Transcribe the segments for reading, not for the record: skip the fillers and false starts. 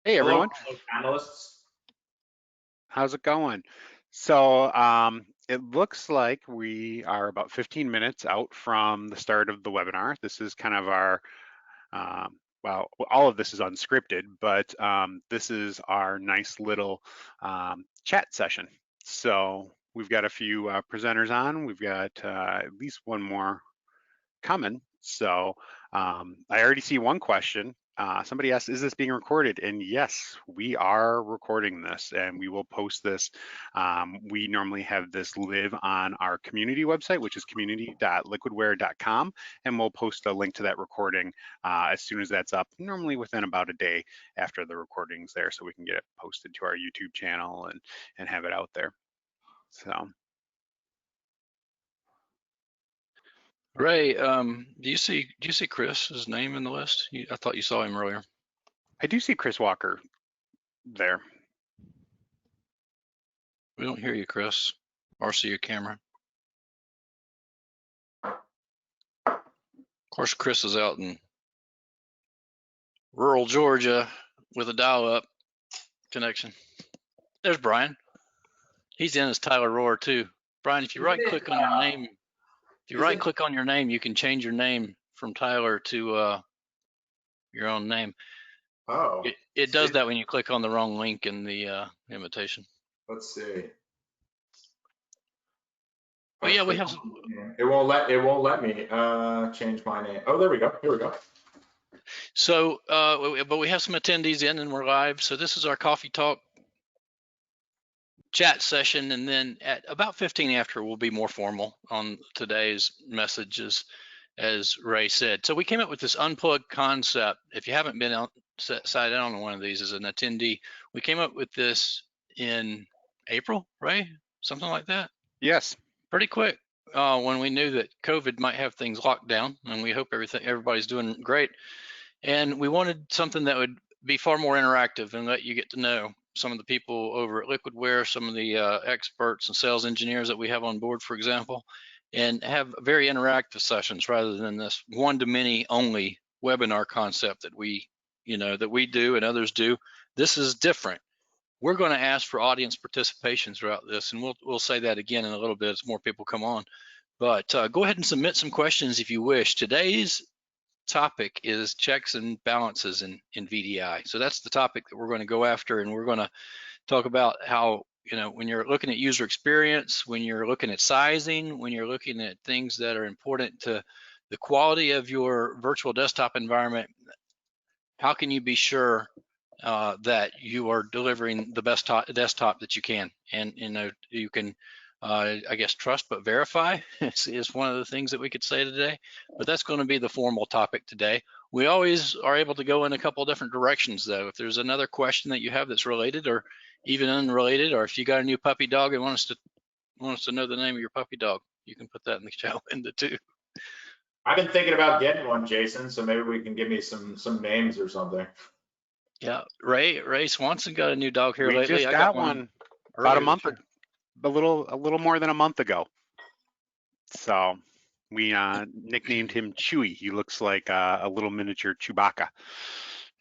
Hey Hello, everyone, panelists. how's it going? So it looks like we are about 15 minutes out from the start of the webinar. This is kind of our, well, all of this is unscripted, but this is our nice little chat session. So we've got a few presenters on. We've got at least one more coming. So I already see one question. Somebody asked, is this being recorded? And yes, we are recording this and we will post this. We normally have this live on our community website, which is community.liquidware.com. And we'll post a link to that recording as soon as that's up, normally within about a day after the recording's there, so we can get it posted to our YouTube channel and have it out there. So. Ray, do you see Chris's name in the list? I thought you saw him earlier. I do see Chris Walker there. We don't hear you, Chris, or see your camera. Of course, Chris is out in rural Georgia with a dial-up connection. There's Brian. He's in as Tyler Rohrer too. Brian, if you right-click on your name, you can change your name from Tyler to your own name. Oh. It does that when you click on the wrong link in the invitation. Let's see. Oh yeah, we have. It won't let me change my name. Oh, there we go. Here we go. So, but we have some attendees in and we're live. So this is our coffee talk chat session, and then at about 15 after we'll be more formal on today's messages, as Ray said. So we came up with this unplugged concept. If you haven't been sat down on one of these as an attendee, we came up with this in April, Ray, something like that. Yes. Pretty quick, when we knew that COVID might have things locked down, and we hope everybody's doing great. And we wanted something that would be far more interactive and let you get to know some of the people over at Liquidware, some of the experts and sales engineers that we have on board, for example, and have very interactive sessions rather than this one-to-many only webinar concept that we do and others do. This is different. We're going to ask for audience participation throughout this, and we'll say that again in a little bit as more people come on. But go ahead and submit some questions if you wish. Today's topic is checks and balances in VDI. So that's the topic that we're going to go after, and we're going to talk about how, when you're looking at user experience, when you're looking at sizing, when you're looking at things that are important to the quality of your virtual desktop environment, how can you be sure that you are delivering the best desktop that you can? And you can I guess trust but verify is one of the things that we could say today, but that's going to be the formal topic today. We always are able to go in a couple different directions though. If there's another question that you have that's related or even unrelated, or if you got a new puppy dog and want us to know the name of your puppy dog, you can put that in the chat window too. I've been thinking about getting one, Jason, so maybe we can give me some names or something. Yeah, Ray Swanson got a new dog here lately. We just got one about a month, a little more than a month ago. So we nicknamed him Chewy. He looks like a little miniature Chewbacca.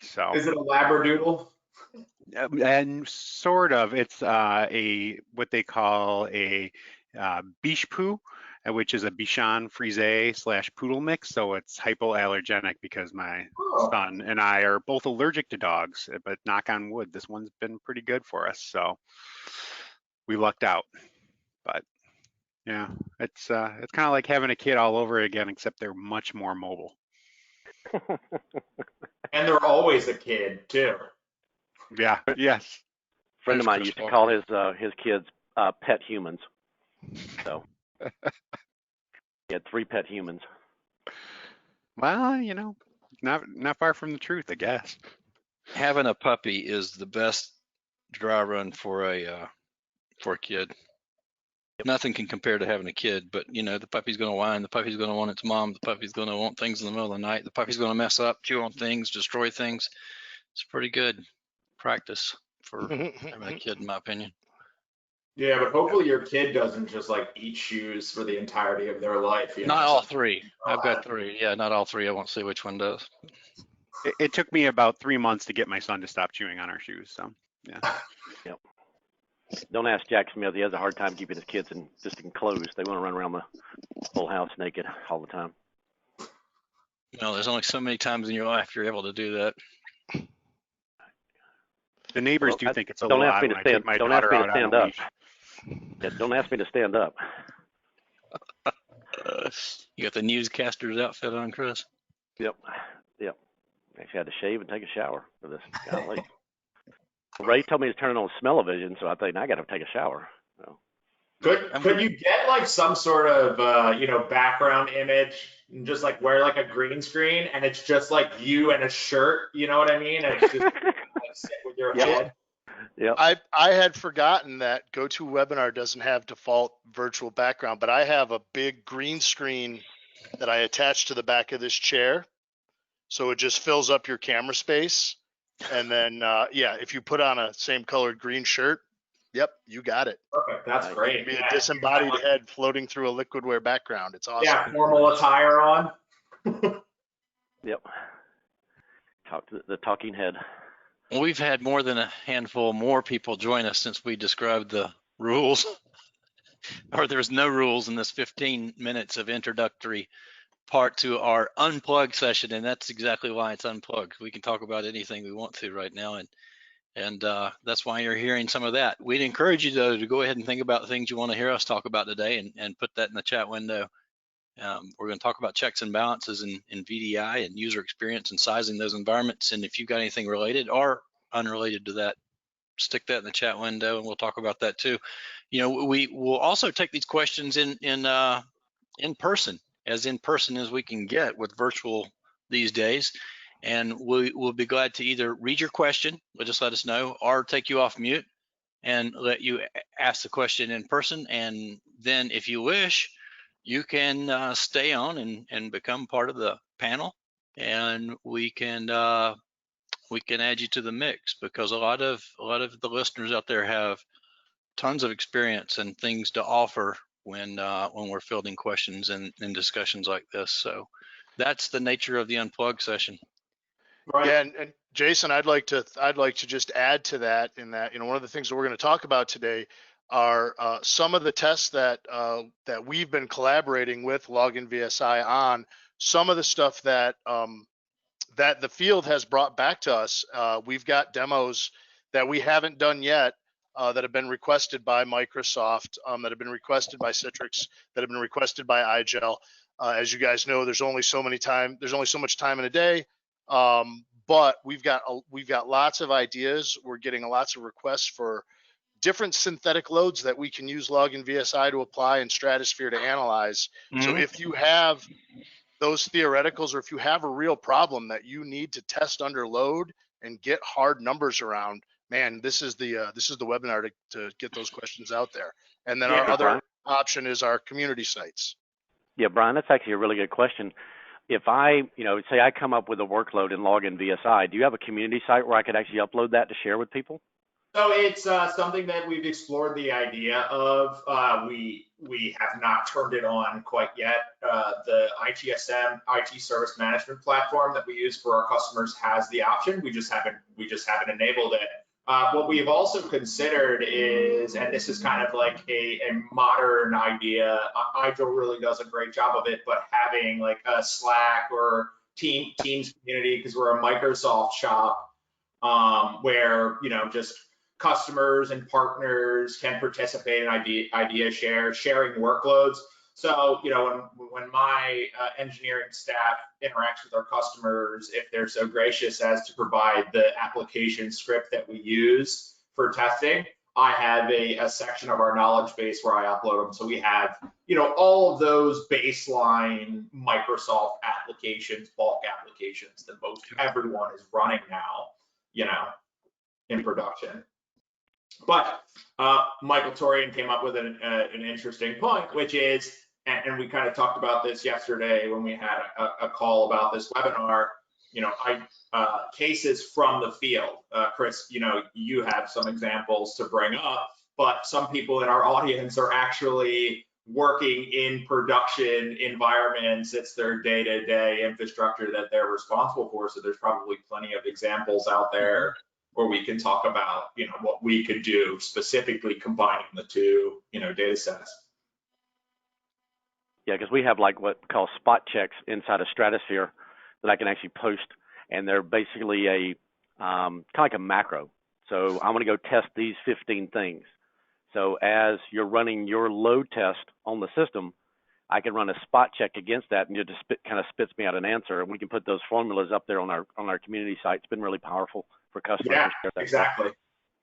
So is it a Labradoodle? And sort of, it's what they call a biche poo, which is a Bichon Frise / poodle mix. So it's hypoallergenic because my son and I are both allergic to dogs, but knock on wood, this one's been pretty good for us. So we lucked out. But yeah, it's kind of like having a kid all over again, except they're much more mobile. And they're always a kid too. Yeah. Yes. A friend of mine used to call his kids pet humans. So he had 3 pet humans. Well, not far from the truth, I guess. Having a puppy is the best dry run for a kid. Yep. Nothing can compare to having a kid, but the puppy's going to whine, the puppy's going to want its mom, the puppy's going to want things in the middle of the night, the puppy's going to mess up, chew on things, destroy things. It's pretty good practice for having a kid, in my opinion. Yeah, but hopefully your kid doesn't just like eat shoes for the entirety of their life. Not all 3. I've got 3. Yeah, not all 3. I won't say which one does. It took me about 3 months to get my son to stop chewing on our shoes. So yeah. Yep. Don't ask Jack Smith. He has a hard time keeping his kids just enclosed. They want to run around the whole house naked all the time. Well, there's only so many times in your life you're able to do that. The neighbors do think it's a little odd when I take my daughter out on a leash. Yeah, don't ask me to stand up. You got the newscaster's outfit on, Chris? Yep. Actually had to shave and take a shower for this. Golly. Ray told me to turn on smell-o-vision, so I think I got to take a shower. So. Could you get like some sort of background image and just like wear like a green screen and it's just like you and a shirt, you know what I mean? And it's just like sit with your head. Yeah. I had forgotten that GoToWebinar doesn't have default virtual background, but I have a big green screen that I attach to the back of this chair. So it just fills up your camera space. And then, if you put on a same colored green shirt, yep, you got it. Perfect. That's great. It'd be a disembodied head floating through a Liquidware background. It's awesome. Yeah, formal attire on. Yep. The talking head. Well, we've had more than a handful more people join us since we described the rules. Or there's no rules in this 15 minutes of introductory part to our unplugged session, and that's exactly why it's unplugged. We can talk about anything we want to right now, and that's why you're hearing some of that. We'd encourage you, though, to go ahead and think about things you want to hear us talk about today and put that in the chat window. We're going to talk about checks and balances in VDI and user experience and sizing those environments. And if you've got anything related or unrelated to that, stick that in the chat window, and we'll talk about that too. We will also take these questions in person, as in person as we can get with virtual these days. And we'll be glad to either read your question, just let us know, or take you off mute and let you ask the question in person. And then if you wish, you can stay on and become part of the panel, and we can add you to the mix, because a lot of the listeners out there have tons of experience and things to offer when we're fielding questions and discussions like this. So that's the nature of the unplugged session. Right. Yeah, and Jason, I'd like to just add to that, in that one of the things that we're going to talk about today are some of the tests that we've been collaborating with Login VSI on. Some of the stuff that that the field has brought back to us. We've got demos that we haven't done yet that have been requested by Microsoft, that have been requested by Citrix, that have been requested by iGel. As you guys know, there's only so much time in a day. But we've got lots of ideas. We're getting lots of requests for different synthetic loads that we can use Login VSI to apply and Stratosphere to analyze. Mm-hmm. So if you have those theoreticals, or if you have a real problem that you need to test under load and get hard numbers around, man, this is the webinar to get those questions out there. And then our other option is our community sites. Yeah, Brian, that's actually a really good question. If I, say I come up with a workload in Login VSI, do you have a community site where I could actually upload that to share with people? So it's something that we've explored the idea of. We have not turned it on quite yet. The ITSM, IT Service Management Platform that we use for our customers has the option. We just haven't enabled it. What we've also considered is, and this is kind of like a modern idea, iDrill really does a great job of it, but having like a Slack or Teams community, because we're a Microsoft shop, where just customers and partners can participate in IdeaShare, sharing workloads. So, when my engineering staff interacts with our customers, if they're so gracious as to provide the application script that we use for testing, I have a section of our knowledge base where I upload them. So we have, all of those baseline Microsoft applications, bulk applications that most everyone is running now, in production. But Michael Torian came up with an interesting point, which is, and we kind of talked about this yesterday when we had a call about this webinar, cases from the field. Chris, you have some examples to bring up, but some people in our audience are actually working in production environments. It's their day-to-day infrastructure that they're responsible for. So there's probably plenty of examples out there where we can talk about, you know, what we could do specifically combining the two, you know, data sets. Yeah, because we have like what we call spot checks inside of Stratosphere that I can actually post, and they're basically a kind of like a macro. So I'm going to go test these 15 things. So as you're running your load test on the system, I can run a spot check against that, and it just kind of spits me out an answer. And we can put those formulas up there on our community site. It's been really powerful for customers. Yeah, exactly.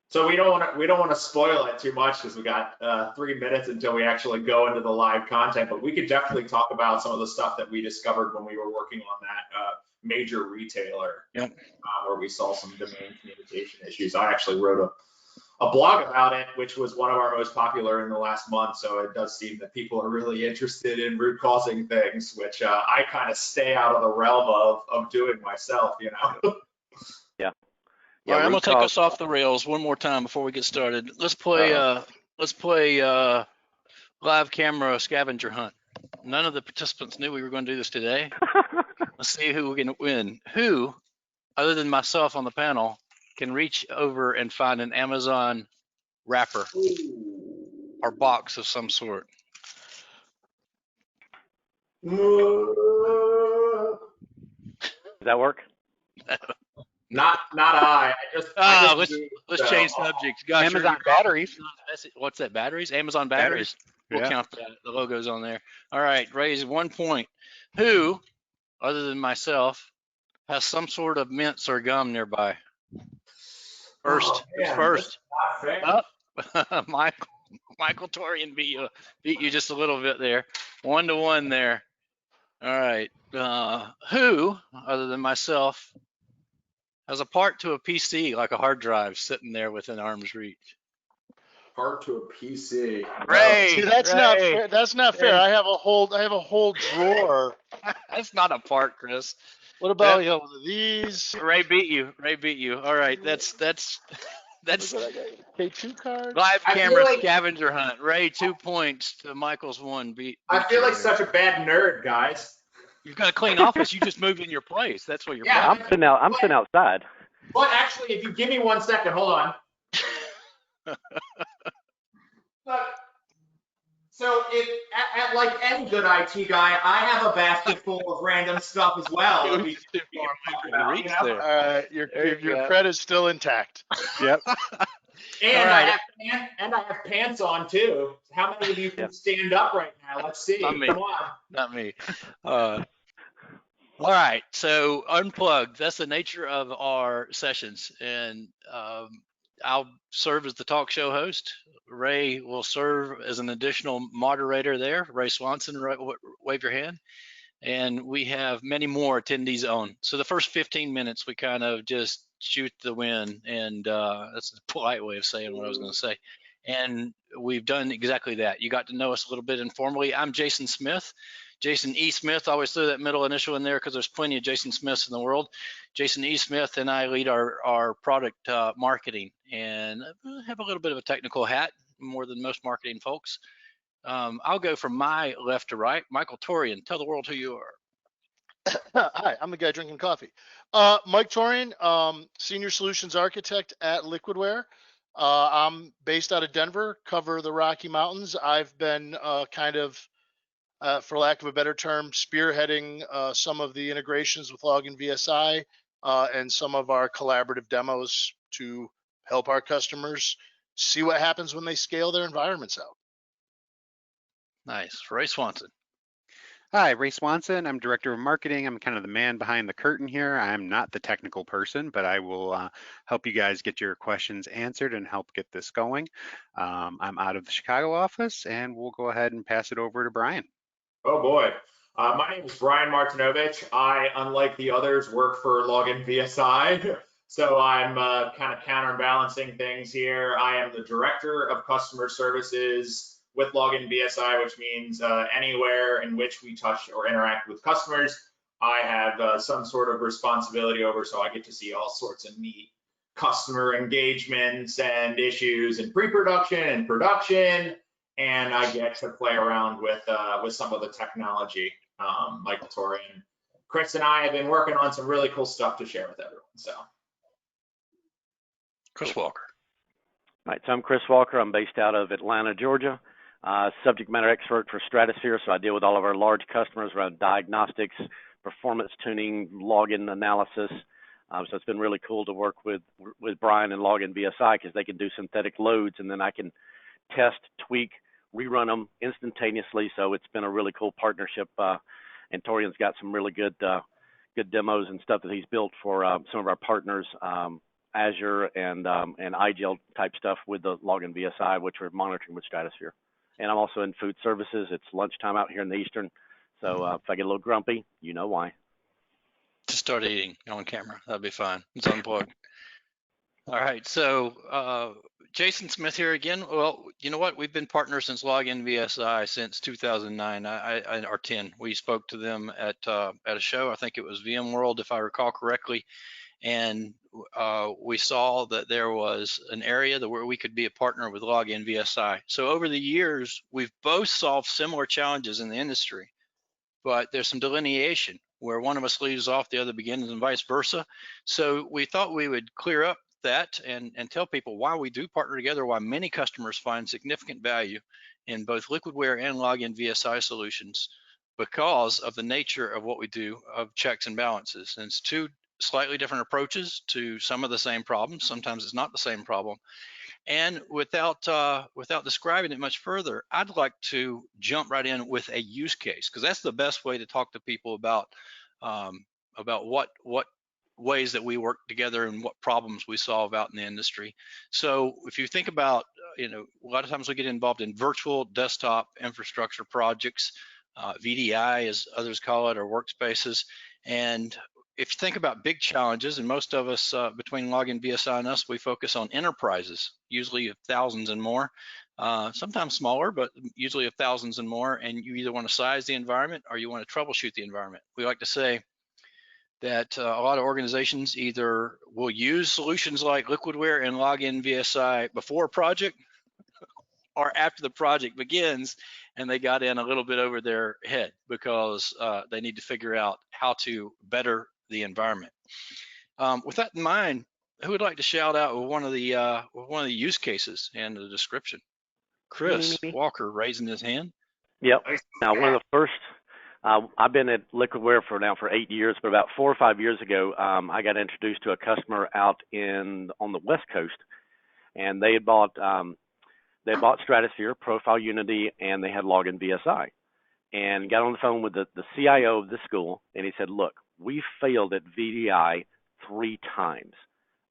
So we don't want to spoil it too much because we got 3 minutes until we actually go into the live content. But we could definitely talk about some of the stuff that we discovered when we were working on that major retailer, where we saw some domain communication issues. I actually wrote a blog about it, which was one of our most popular in the last month. So it does seem that people are really interested in root causing things, which I kind of stay out of the realm of doing myself, you know. Yeah. All right, I'm gonna take us off the rails one more time before we get started. Let's play live camera scavenger hunt. None of the participants knew we were going to do this today. Let's see who we can win. Who, other than myself on the panel, can reach over and find an Amazon wrapper or box of some sort? Does that work? Not I. Let's change subjects. Gosh, Amazon batteries. What's that? Batteries? Amazon batteries. We'll count that. The logo's on there. All right, raise 1 point. Who, other than myself, has some sort of mints or gum nearby? First. Michael Torian beat you just a little bit there. 1-1 there. All right. Who, other than myself, has a part to a PC like a hard drive sitting there within arm's reach? Part to a PC. Ray, See, that's not fair. That's not fair. I have a whole drawer. That's not a part, Chris. What about one of these? Ray beat you. All right, that's K2 card. live camera scavenger hunt. Ray 2 points to Michael's 1. I feel like such a bad nerd, guys. You've got a clean office. You just moved in your place. That's what you're. Yeah, I'm sitting outside. But actually, if you give me 1 second, hold on. So if at like any good IT guy, I have a basket full of random stuff as well. Your credit's still intact. Yep. And I have pants on too. How many of you can stand up right now? Let's see. Not me. Come on. Not me. All right. So Unplugged. That's the nature of our sessions, and I'll serve as the talk show host. Ray will serve as an additional moderator there. Ray Swanson, wave your hand. And we have many more attendees on. So the first 15 minutes, we kind of just shoot the wind, and that's a polite way of saying what I was going to say. And we've done exactly that. You got to know us a little bit informally. I'm Jason Smith. Jason E. Smith, I always throw that middle initial in there because there's plenty of Jason Smiths in the world. Jason E. Smith and I lead our product marketing, and have a little bit of a technical hat, more than most marketing folks. I'll go from my left to right. Michael Torian, tell the world who you are. Hi, I'm the guy drinking coffee. Mike Torian, Senior Solutions Architect at Liquidware. I'm based out of Denver, cover the Rocky Mountains. I've been for lack of a better term, spearheading some of the integrations with Login VSI and some of our collaborative demos to help our customers see what happens when they scale their environments out. Nice. Ray Swanson. Hi, Ray Swanson. I'm Director of Marketing. I'm kind of the man behind the curtain here. I'm not the technical person, but I will help you guys get your questions answered and help get this going. I'm out of the Chicago office, and we'll go ahead and pass it over to Brian. Oh boy. My name is Brian Martynowicz. I, unlike the others, work for Login VSI. So I'm kind of counterbalancing things here. I am the Director of Customer Services with Login VSI, which means anywhere in which we touch or interact with customers, I have some sort of responsibility over, so I get to see all sorts of neat customer engagements and issues in pre-production and production. and I get to play around with some of the technology. Michael, Torian, Chris, and I have been working on some really cool stuff to share with everyone. So, Chris Walker. All right, so I'm Chris Walker. I'm based out of Atlanta, Georgia. Subject matter expert for Stratosphere, so I deal with all of our large customers around diagnostics, performance tuning, login analysis. So it's been really cool to work with Brian and Login VSI because they can do synthetic loads, and then I can test, tweak, rerun them instantaneously. So it's been a really cool partnership. And Torian's got some really good demos and stuff that he's built for some of our partners, Azure and IGL type stuff with the Login VSI, which we're monitoring with Stratosphere. And I'm also in food services. It's lunchtime out here in the Eastern. So if I get a little grumpy, you know why. Just start eating on camera. That'd be fine. It's unplugged. All right. So Jason Smith here again. Well, you know what? We've been partners since Login VSI since 2009 or 10. We spoke to them at a show. I think it was VMworld, if I recall correctly. And we saw that there was an area where we could be a partner with Login VSI. So over the years, we've both solved similar challenges in the industry, but there's some delineation where one of us leaves off, the other begins, and vice versa. So we thought we would clear up that and tell people why we do partner together, why many customers find significant value in both Liquidware and Login VSI solutions because of the nature of what we do of checks and balances. And it's two slightly different approaches to some of the same problems. Sometimes it's not the same problem. And without describing it much further, I'd like to jump right in with a use case, because that's the best way to talk to people about what ways that we work together and what problems we solve out in the industry. So if you think about, a lot of times we get involved in virtual desktop infrastructure projects, VDI as others call it, or workspaces. And if you think about big challenges, and most of us between Login VSI and us, we focus on enterprises, usually of thousands and more, sometimes smaller, but usually of thousands and more. And you either want to size the environment or you want to troubleshoot the environment. We like to say that a lot of organizations either will use solutions like Liquidware and Login VSI before a project or after the project begins, and they got in a little bit over their head because they need to figure out how to better the environment. With that in mind, who would like to shout out with one of the use cases and the description? Chris Walker raising his hand. Yep. Now, one of the first, I've been at Liquidware for 8 years, but about 4 or 5 years ago, I got introduced to a customer out on the West Coast, and they had bought Stratosphere, Profile Unity, and they had Login VSI, and got on the phone with the CIO of the school, and he said, "Look, we failed at VDI 3 times.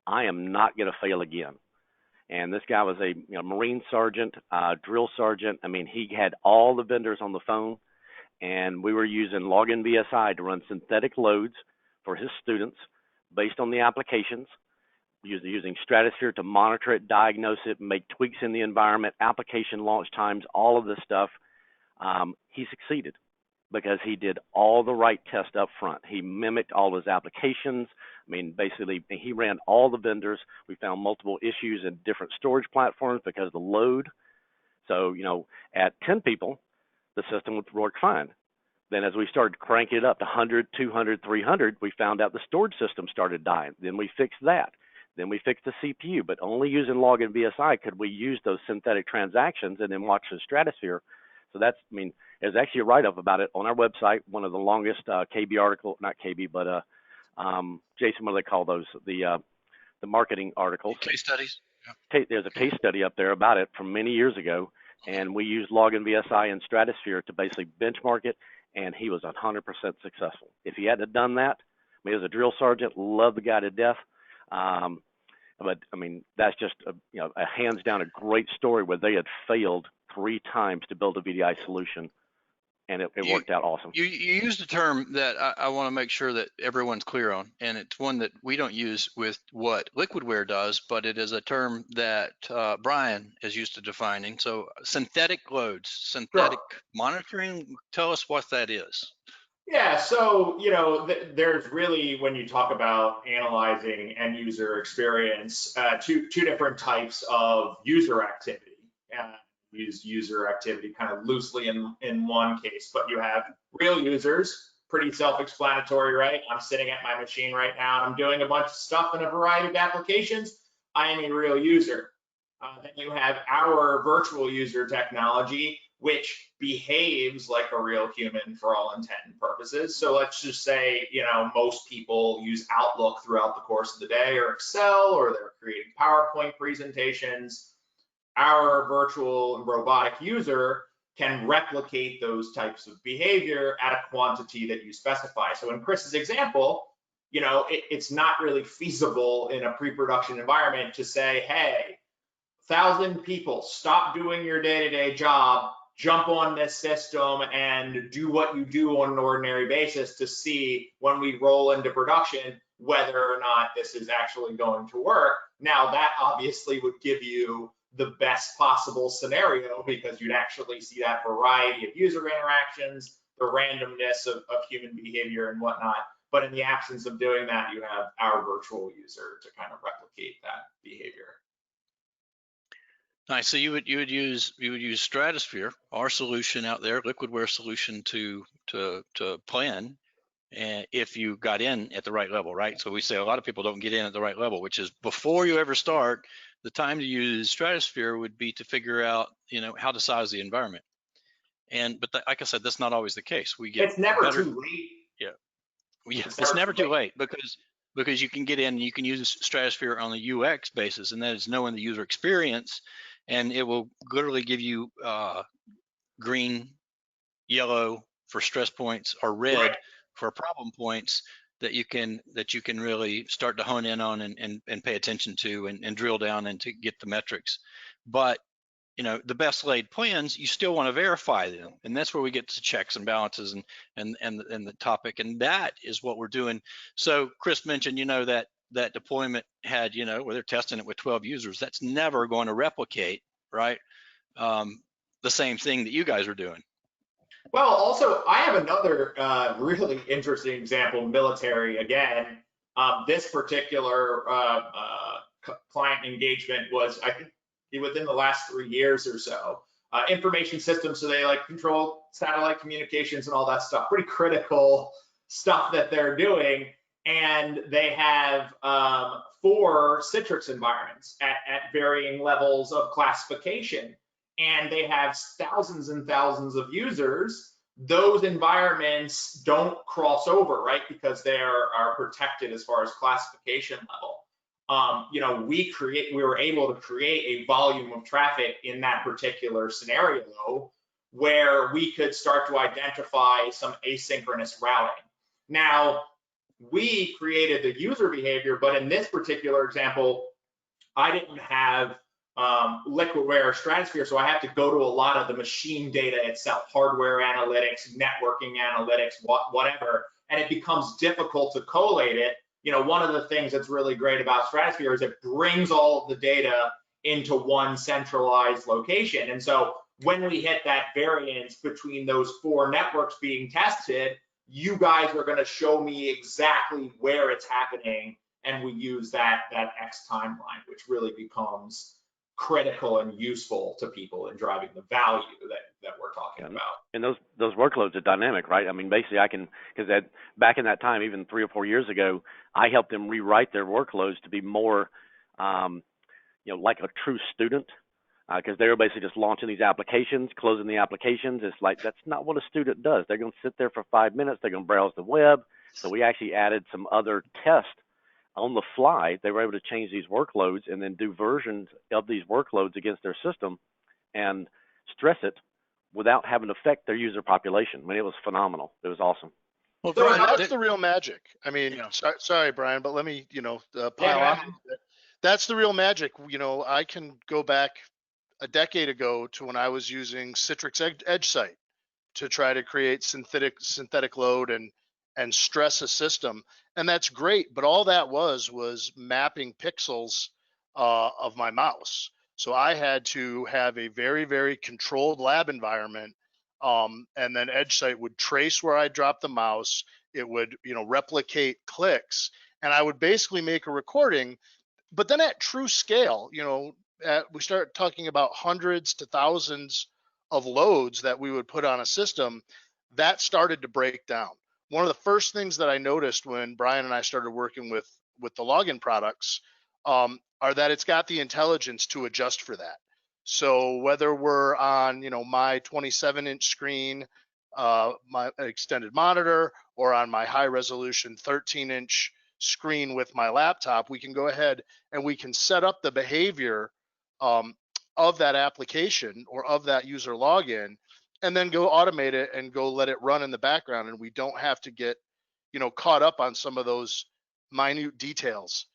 I am not going to fail again." And this guy was a Marine sergeant, drill sergeant. I mean, he had all the vendors on the phone, and we were using Login VSI to run synthetic loads for his students based on the applications, using Stratosphere to monitor it, diagnose it, make tweaks in the environment, application launch times, all of this stuff. He succeeded because he did all the right tests up front. He mimicked all his applications. I mean, basically, he ran all the vendors. We found multiple issues in different storage platforms because of the load. So, at 10 people, the system would work fine. Then as we started cranking it up to 100, 200, 300, we found out the storage system started dying. Then we fixed that. Then we fixed the CPU, but only using Login VSI could we use those synthetic transactions and then watch the Stratosphere. So there's actually a write-up about it on our website, one of the longest KB article, not KB, but Jason, what do they call those? The marketing articles. Case studies. There's a case study up there about it from many years ago, and we used Login VSI and Stratosphere to basically benchmark it, and he was 100% successful. If he hadn't done that, he was a drill sergeant, loved the guy to death. But that's just a hands down a great story where they had failed 3 times to build a VDI solution, and it worked out awesome. You used a term that I want to make sure that everyone's clear on, and it's one that we don't use with what Liquidware does, but it is a term that Brian is used to defining. So synthetic loads, synthetic monitoring, tell us what that is. Yeah, so, there's really, when you talk about analyzing end user experience, two different types of user activity. use user activity kind of loosely in one case, but you have real users, pretty self-explanatory, right? I'm sitting at my machine right now and I'm doing a bunch of stuff in a variety of applications. I am a real user. Then you have our virtual user technology, which behaves like a real human for all intent and purposes. So let's just say, most people use Outlook throughout the course of the day, or Excel, or they're creating PowerPoint presentations. Our virtual and robotic user can replicate those types of behavior at a quantity that you specify. So in Chris's example, it's not really feasible in a pre-production environment to say, hey, 1,000 people, stop doing your day-to-day job, jump on this system and do what you do on an ordinary basis to see when we roll into production whether or not this is actually going to work. Now, that obviously would give you the best possible scenario because you'd actually see that variety of user interactions, the randomness of human behavior and whatnot. But in the absence of doing that, you have our virtual user to kind of replicate that behavior. Nice. So you would use Stratosphere, our solution out there, Liquidware solution to plan, and if you got in at the right level, right? So we say a lot of people don't get in at the right level, which is before you ever start. The time to use Stratosphere would be to figure out, how to size the environment. But like I said, that's not always the case. We get it's never too late. Yeah, it's never too late because you can get in and you can use Stratosphere on the UX basis, and that is knowing the user experience, and it will literally give you green, yellow for stress points, or red for problem points that you can really start to hone in on and pay attention to and drill down and to get the metrics. But the best laid plans, you still want to verify them, and that's where we get to checks and balances and the topic, and that is what we're doing. So Chris mentioned, that deployment had, where they're testing it with 12 users. That's never going to replicate, right? The same thing that you guys are doing. Well, also, I have another really interesting example, military again. This particular client engagement was, I think, within the last 3 years or so. Information systems, so they control satellite communications and all that stuff, pretty critical stuff that they're doing. And they have 4 Citrix environments at varying levels of classification. And they have thousands and thousands of users. Those environments don't cross over, right? Because they are protected as far as classification level. We were able to create a volume of traffic in that particular scenario where we could start to identify some asynchronous routing. Now, we created the user behavior, but in this particular example, I didn't have Liquidware or Stratosphere, so I have to go to a lot of the machine data itself, hardware analytics, networking analytics, whatever, and it becomes difficult to collate it. One of the things that's really great about Stratosphere is it brings all of the data into one centralized location. And so when we hit that variance between those 4 networks being tested, you guys are going to show me exactly where it's happening, and we use that X timeline, which really becomes critical and useful to people in driving the value that we're talking about. And those workloads are dynamic, right? I mean, basically because back in that time, even 3 or 4 years ago, I helped them rewrite their workloads to be more, like a true student, because they were basically just launching these applications, closing the applications. It's like, that's not what a student does. They're going to sit there for 5 minutes. They're going to browse the web. So we actually added some other tests on the fly. They were able to change these workloads and then do versions of these workloads against their system and stress it without having to affect their user population. I mean, it was phenomenal. It was awesome. Well, Brian, that's the real magic. I mean, sorry, Brian, but let me, pile on. That's the real magic. I can go back a decade ago to when I was using Citrix Edge Site to try to create synthetic load and stress a system. And that's great, but all that was mapping pixels of my mouse. So I had to have a very, very controlled lab environment, and then EdgeSite would trace where I dropped the mouse. It would, replicate clicks, and I would basically make a recording. But then at true scale, talking about hundreds to thousands of loads that we would put on a system, that started to break down. One of the first things that I noticed when Brian and I started working with the login products are that it's got the intelligence to adjust for that. So whether we're on, my 27-inch screen, my extended monitor, or on my high resolution 13-inch screen with my laptop, we can go ahead and we can set up the behavior of that application or of that user login, and then go automate it and go let it run in the background. And we don't have to get, caught up on some of those minute details,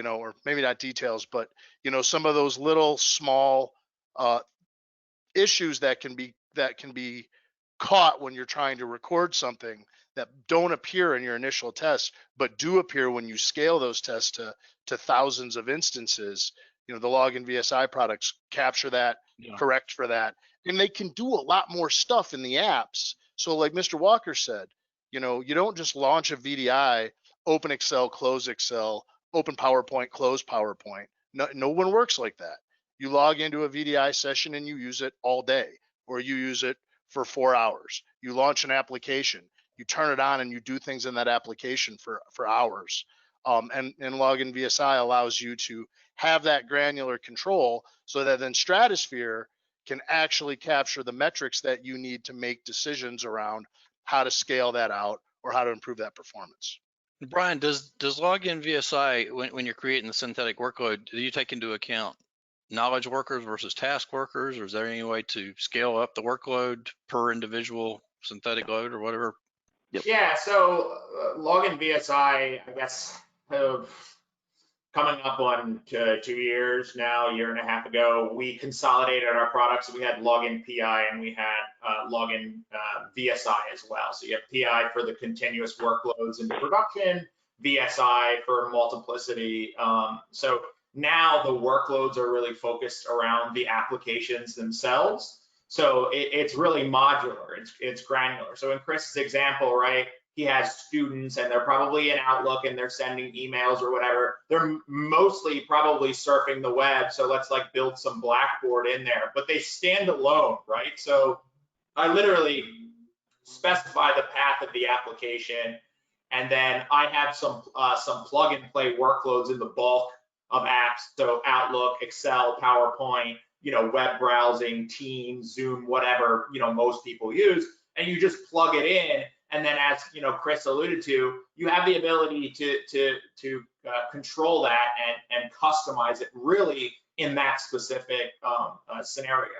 or maybe not details, but, some of those little small issues that can be caught when you're trying to record something that don't appear in your initial test, but do appear when you scale those tests to thousands of instances. The Login VSI products capture that, correct for that, and they can do a lot more stuff in the apps. So like Mr. Walker said, you don't just launch a VDI, open Excel, close Excel, open PowerPoint, close PowerPoint. No one works like that. You log into a VDI session and you use it all day, or you use it for 4 hours. You launch an application, you turn it on and you do things in that application for hours. And Login VSI allows you to have that granular control so that then Stratosphere can actually capture the metrics that you need to make decisions around how to scale that out or how to improve that performance. Brian, does Login VSI, when you're creating the synthetic workload, do you take into account knowledge workers versus task workers, or is there any way to scale up the workload per individual synthetic load or whatever? Yep. Yeah, so Login VSI, I guess, coming up on 2 years now, a year and a half ago, we consolidated our products. We had Login PI and we had Login VSI as well. So you have PI for the continuous workloads into production, VSI for multiplicity. So now the workloads are really focused around the applications themselves. So it's really modular, it's granular. So in Chris's example, right, he has students and they're probably in Outlook and they're sending emails or whatever. They're mostly probably surfing the web. So let's like build some Blackboard in there, but they stand alone, right? So I literally specify the path of the application, and then I have some plug and play workloads in the bulk of apps. So Outlook, Excel, PowerPoint, web browsing, Teams, Zoom, whatever, most people use, and you just plug it in. And then as Chris alluded to, you have the ability to control that and customize it really in that specific scenario.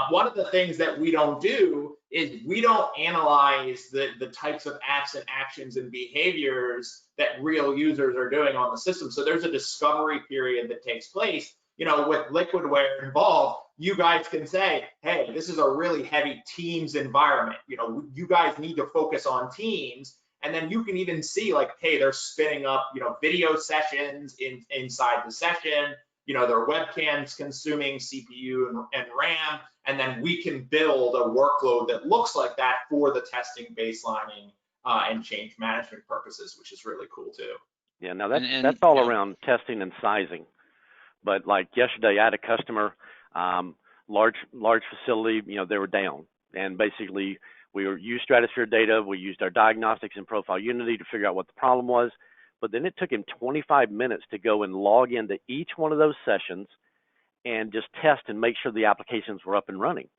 One of the things that we don't do is we don't analyze the types of apps and actions and behaviors that real users are doing on the system. So there's a discovery period that takes place. With Liquidware involved, you guys can say, hey, this is a really heavy Teams environment. You guys need to focus on Teams. And then you can even see like, hey, they're spinning up, video sessions inside the session. Their webcams consuming CPU and RAM. And then we can build a workload that looks like that for the testing, baselining, and change management purposes, which is really cool too. Yeah, now that's all around testing and sizing. But like yesterday, I had a customer, large facility, they were down. And basically, we used Stratosphere data. We used our diagnostics and Profile Unity to figure out what the problem was. But then it took him 25 minutes to go and log into each one of those sessions and just test and make sure the applications were up and running.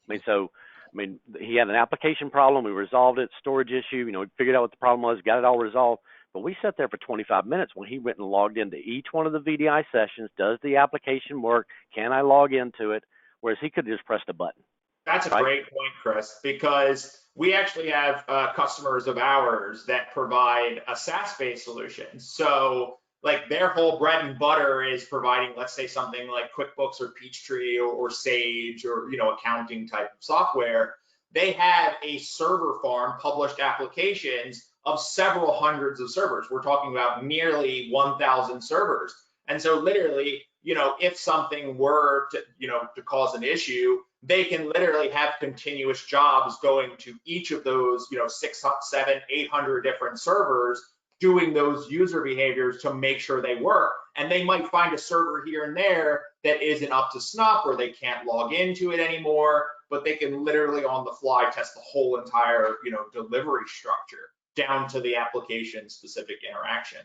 He had an application problem. We resolved it, storage issue, we figured out what the problem was, got it all resolved. But we sat there for 25 minutes when he went and logged into each one of the VDI sessions. Does the application work? Can I log into it? Whereas he could have just pressed a button. That's a great point, Chris, because we actually have customers of ours that provide a SaaS-based solution. So like their whole bread and butter is providing, let's say something like QuickBooks or Peachtree or Sage or, accounting type of software. They have a server farm, published applications of several hundreds of servers. We're talking about nearly 1,000 servers. And so literally, if something were to cause an issue, they can literally have continuous jobs going to each of those, 600, 700, 800 different servers doing those user behaviors to make sure they work. And they might find a server here and there that isn't up to snuff or they can't log into it anymore, but they can literally on the fly test the whole entire, delivery structure down to the application specific interaction.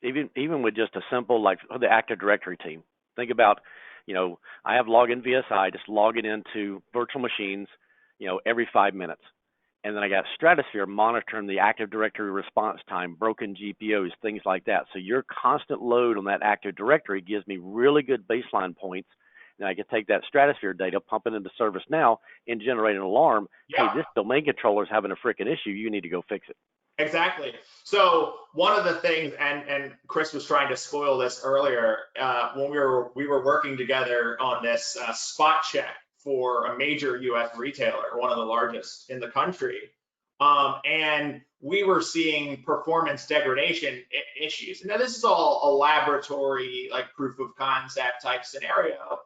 Even with just a simple, like the Active Directory team, think about, I have Login VSI, just logging into virtual machines, every 5 minutes. And then I got Stratosphere monitoring the Active Directory response time, broken GPOs, things like that. So your constant load on that Active Directory gives me really good baseline points. And I can take that Stratosphere data, pump it into ServiceNow, and generate an alarm. Yeah. Hey, this domain controller is having a freaking issue. You need to go fix it. Exactly. So one of the things, and Chris was trying to spoil this earlier, when we were working together on this spot check for a major U.S. retailer, one of the largest in the country, and we were seeing performance degradation issues. Now this is all a laboratory, like proof of concept type scenario.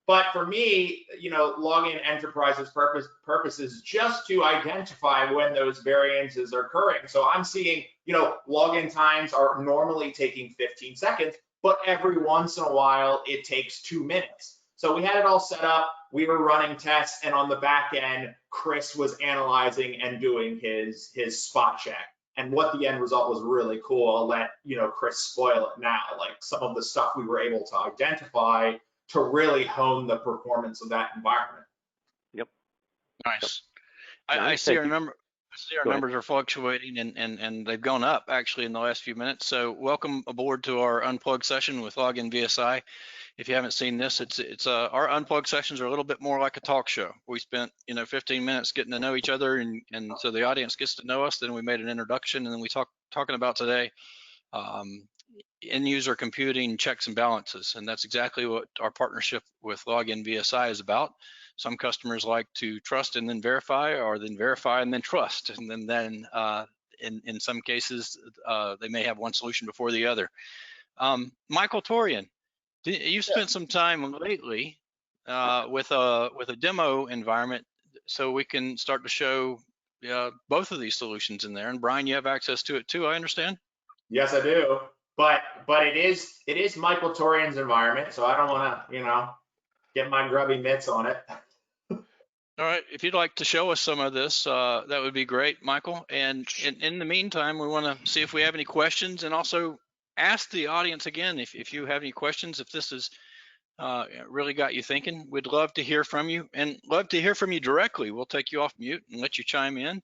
But for me, login enterprise's purpose is just to identify when those variances are occurring. So I'm seeing, login times are normally taking 15 seconds, but every once in a while it takes 2 minutes. So we had it all set up. We were running tests, and on the back end, Chris was analyzing and doing his spot check. And what the end result was really cool. I'll let Chris spoil it now. Like some of the stuff we were able to identify to really hone the performance of that environment. Yep. Nice. Yep. I see our numbers are fluctuating and they've gone up actually in the last few minutes. So welcome aboard to our Unplugged session with Login VSI. If you haven't seen this, it's our Unplugged sessions are a little bit more like a talk show. We spent 15 minutes getting to know each other, and so the audience gets to know us. Then we made an introduction, and then we talking about today end user computing checks and balances, and that's exactly what our partnership with Login VSI is about. Some customers like to trust and then verify, or then verify and then trust, and then in some cases they may have one solution before the other. Michael Torian, you spent some time lately with a demo environment, so we can start to show both of these solutions in there. And Brian, you have access to it too, I understand. Yes, I do. But it is Michael Torian's environment, so I don't want to get my grubby mitts on it. All right, if you'd like to show us some of this, that would be great, Michael. And in the meantime, we want to see if we have any questions, and also ask the audience again if you have any questions. If this has really got you thinking, we'd love to hear from you, and love to hear from you directly. We'll take you off mute and let you chime in.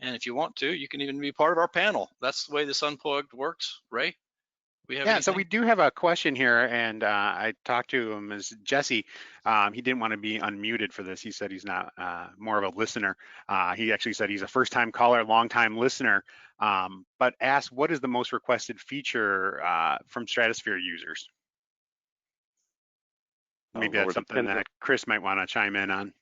And if you want to, you can even be part of our panel. That's the way this Unplugged works, Ray. So we do have a question here, and I talked to him as Jesse. He didn't want to be unmuted for this. He said he's not more of a listener. He actually said he's a first-time caller, long-time listener, but asked what is the most requested feature from Stratosphere users? Maybe that's something that Chris might want to chime in on.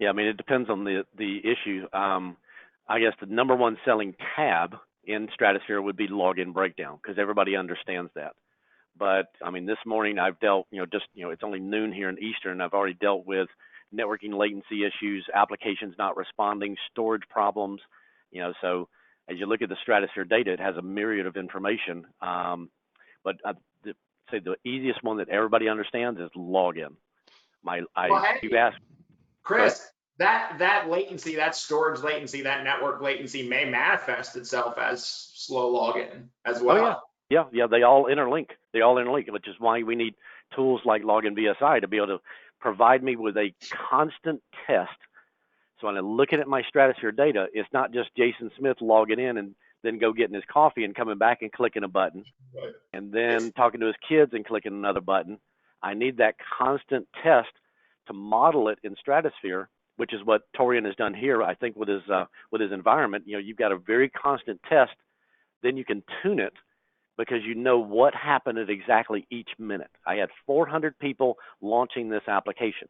Yeah, I mean, it depends on the issue. I guess the number one selling tab in Stratosphere would be login breakdown, because everybody understands that. But I mean, this morning I've dealt, it's only noon here in Eastern. I've already dealt with networking latency issues, applications not responding, storage problems. So as you look at the Stratosphere data, it has a myriad of information. But I'd say the easiest one that everybody understands is login. You asked, Chris. That latency, that storage latency, that network latency may manifest itself as slow login as well. Oh, yeah, they all interlink. Which is why we need tools like Login VSI to be able to provide me with a constant test. So when I look at my Stratosphere data, it's not just Jason Smith logging in and then go getting his coffee and coming back and clicking a button, right, and then talking to his kids and clicking another button. I need that constant test to model it in Stratosphere, which is what Torian has done here, I think, with his environment. You've got a very constant test, then you can tune it because you know what happened at exactly each minute. I had 400 people launching this application.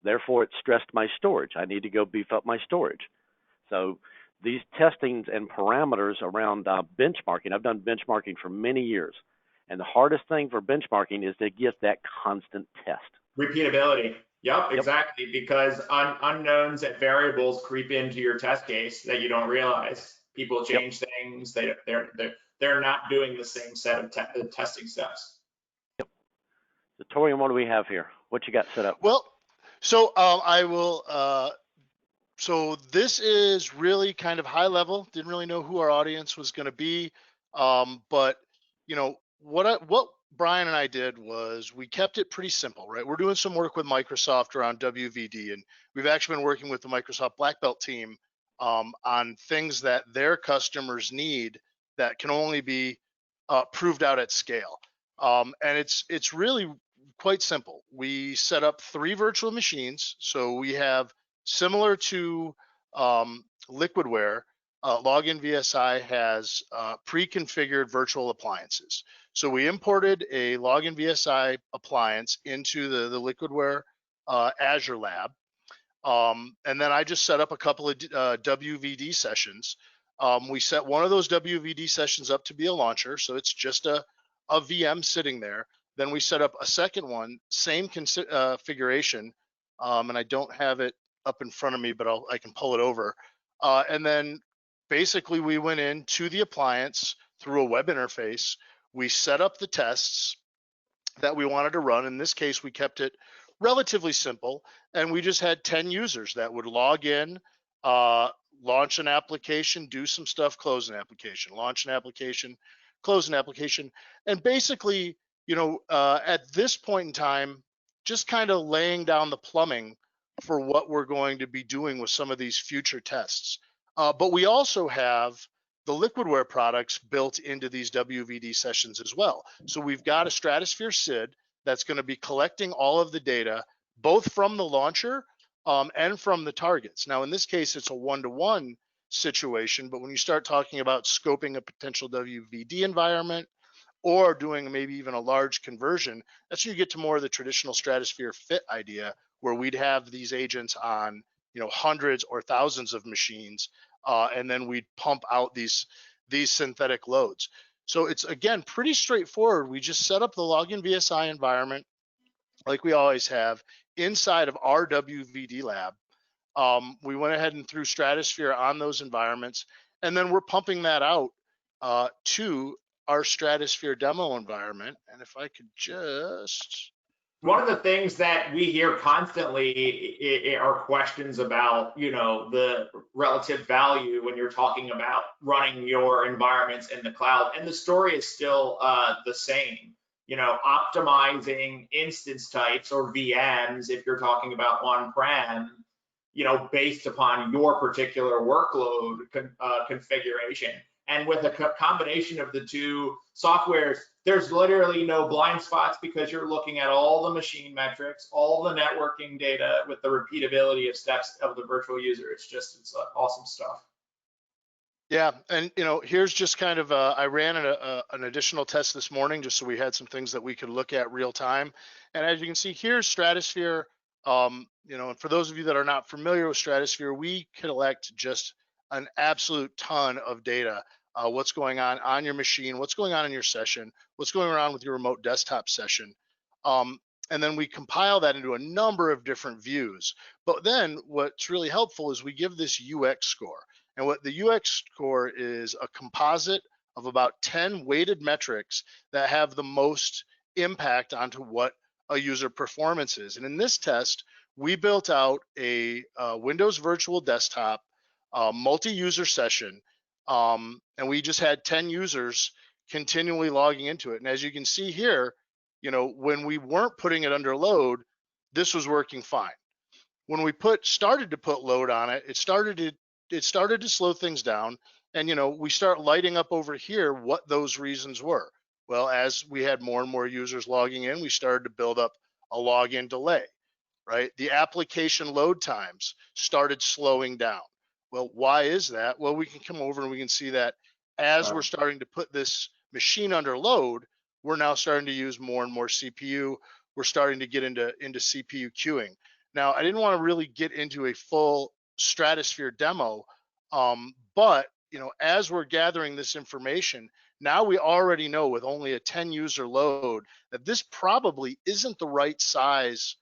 Therefore, it stressed my storage. I need to go beef up my storage. So these testings and parameters around benchmarking, I've done benchmarking for many years. And the hardest thing for benchmarking is to get that constant test. Repeatability. Yep, exactly, because unknowns and variables creep into your test case that you don't realize. People change things. They're not doing the same set of testing steps. Yep. So Torian, what do we have here? What you got set up? Well, so I will. So this is really kind of high level. Didn't really know who our audience was going to be, but you know what Brian and I did was we kept it pretty simple, right? We're doing some work with Microsoft around WVD, and we've actually been working with the Microsoft Black Belt team on things that their customers need that can only be proved out at scale. And it's really quite simple. We set up 3 virtual machines, so we have similar to Liquidware. Login VSI has pre-configured virtual appliances. So we imported a Login VSI appliance into the Liquidware Azure lab. And then I just set up a couple of WVD sessions. We set one of those WVD sessions up to be a launcher, so it's just a VM sitting there. Then we set up a second one, same configuration, and I don't have it up in front of me, but I can pull it over. And then basically we went into the appliance through a web interface. We set up the tests that we wanted to run. In this case, we kept it relatively simple, and we just had 10 users that would log in, launch an application, do some stuff, close an application, launch an application, close an application. And basically, you know, at this point in time, just kind of laying down the plumbing for what we're going to be doing with some of these future tests. But we also have the Liquidware products built into these WVD sessions as well. So we've got a Stratosphere SID that's going to be collecting all of the data, both from the launcher and from the targets. Now, in this case, it's a one-to-one situation, but when you start talking about scoping a potential WVD environment or doing maybe even a large conversion, that's where you get to more of the traditional Stratosphere fit idea, where we'd have these agents on, you know, hundreds or thousands of machines, and then we'd pump out these synthetic loads. So it's, again, pretty straightforward. We just set up the Login VSI environment like we always have inside of our WVD lab. We went ahead and threw Stratosphere on those environments, and then we're pumping that out to our Stratosphere demo environment. And if I could just... One of the things that we hear constantly are questions about, you know, the relative value when you're talking about running your environments in the cloud. And the story is still the same. You know, optimizing instance types or VMs, if you're talking about on-prem, you know, based upon your particular workload configuration. And with a combination of the two softwares, there's literally no blind spots because you're looking at all the machine metrics, all the networking data with the repeatability of steps of the virtual user. It's awesome stuff. Yeah, and you know, here's just kind of I ran an additional test this morning just so we had some things that we could look at real time. And as you can see, here's Stratosphere. You know, and for those of you that are not familiar with Stratosphere, we collect just an absolute ton of data. What's going on your machine, what's going on in your session, what's going on with your remote desktop session. And then we compile that into a number of different views. But then what's really helpful is we give this UX score. And what the UX score is a composite of about 10 weighted metrics that have the most impact onto what a user performance is. And in this test, we built out a Windows virtual desktop multi-user session, and we just had 10 users continually logging into it. And as you can see here, you know, when we weren't putting it under load, this was working fine. When we started to put load on it, it started to slow things down. And, you know, we start lighting up over here what those reasons were. Well, as we had more and more users logging in, we started to build up a login delay, right? The application load times started slowing down. Well, why is that? Well, we can come over and we can see that as we're starting to put this machine under load, we're now starting to use more and more CPU. We're starting to get into CPU queuing. Now, I didn't want to really get into a full Stratosphere demo, but you know, as we're gathering this information, now we already know with only a 10 user load that this probably isn't the right size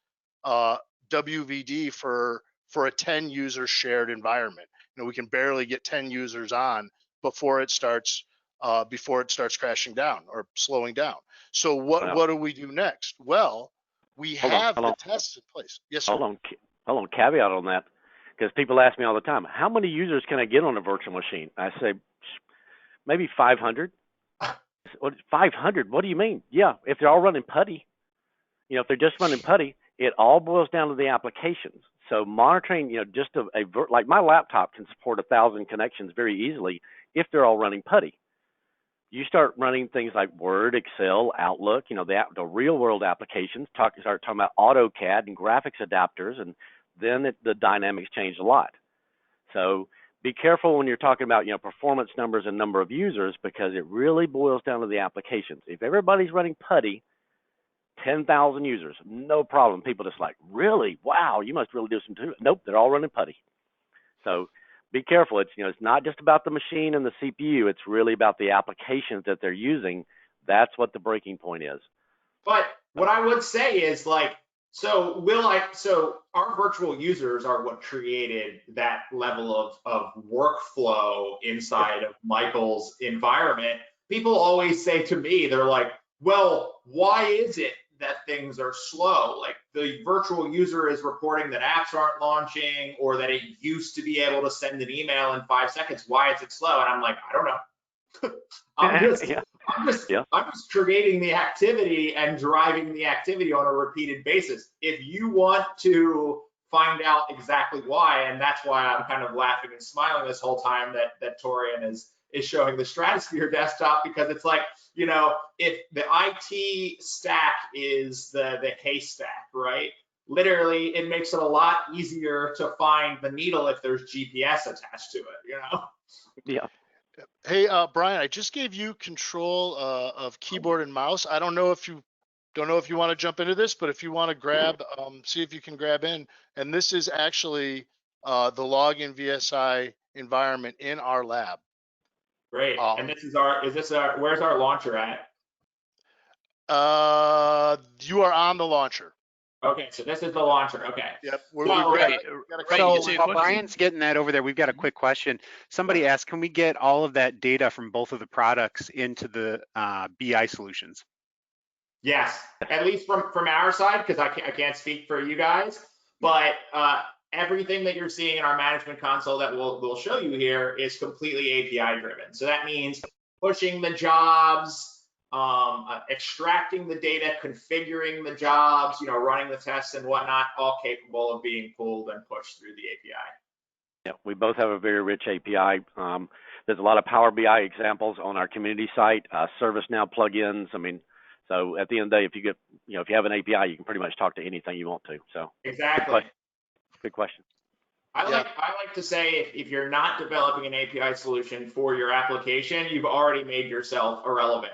WVD for a 10 user shared environment. You know, we can barely get 10 users on before it starts crashing down or slowing down. So what do we do next? Well, We Hold on, have hold the on. tests in place. Yes, sir. Hold on, caveat on that, because people ask me all the time, how many users can I get on a virtual machine? I say, maybe 500. 500, what do you mean? Yeah, if they're all running putty, if they're just running putty, it all boils down to the applications. So monitoring, just like my laptop can support 1,000 connections very easily if they're all running putty. You start running things like Word, Excel, Outlook, the real world applications, start talking about AutoCAD and graphics adapters, and then the dynamics change a lot. So be careful when you're talking about, performance numbers and number of users, because it really boils down to the applications. If everybody's running putty, 10,000 users, no problem. People just like, really? Wow, you must really do some too. Nope, they're all running putty. So be careful. It's it's not just about the machine and the CPU. It's really about the applications that they're using. That's what the breaking point is. But what I would say is so our virtual users are what created that level of workflow inside of Michael's environment. People always say to me, they're like, well, why is it that things are slow? Like the virtual user is reporting that apps aren't launching, or that it used to be able to send an email in 5 seconds. Why is it slow? And I'm like, I don't know. I'm just creating the activity and driving the activity on a repeated basis. If you want to find out exactly why, and that's why I'm kind of laughing and smiling this whole time that Torian is showing the stratosphere desktop, because it's like, if the IT stack is the haystack, right? Literally, it makes it a lot easier to find the needle if there's GPS attached to it, Yeah. Hey, Brian, I just gave you control of keyboard and mouse. I don't know if you want to jump into this, but if you want to grab, see if you can grab in. And this is actually the Login VSI environment in our lab. Great. And where's our launcher at? You are on the launcher. Okay, so this is the launcher. Okay. Yep. So while Brian's getting that over there, we've got a quick question. Somebody asked, can we get all of that data from both of the products into the BI solutions? Yes, at least from our side, because I can't speak for you guys, but everything that you're seeing in our management console that we'll show you here is completely API driven. So that means pushing the jobs, extracting the data, configuring the jobs, running the tests and whatnot, all capable of being pulled and pushed through the API. Yeah, we both have a very rich API. There's a lot of Power BI examples on our community site, ServiceNow plugins. So at the end of the day, if you have an API, you can pretty much talk to anything you want to. So exactly. Good question. I like to say, if you're not developing an API solution for your application, you've already made yourself irrelevant.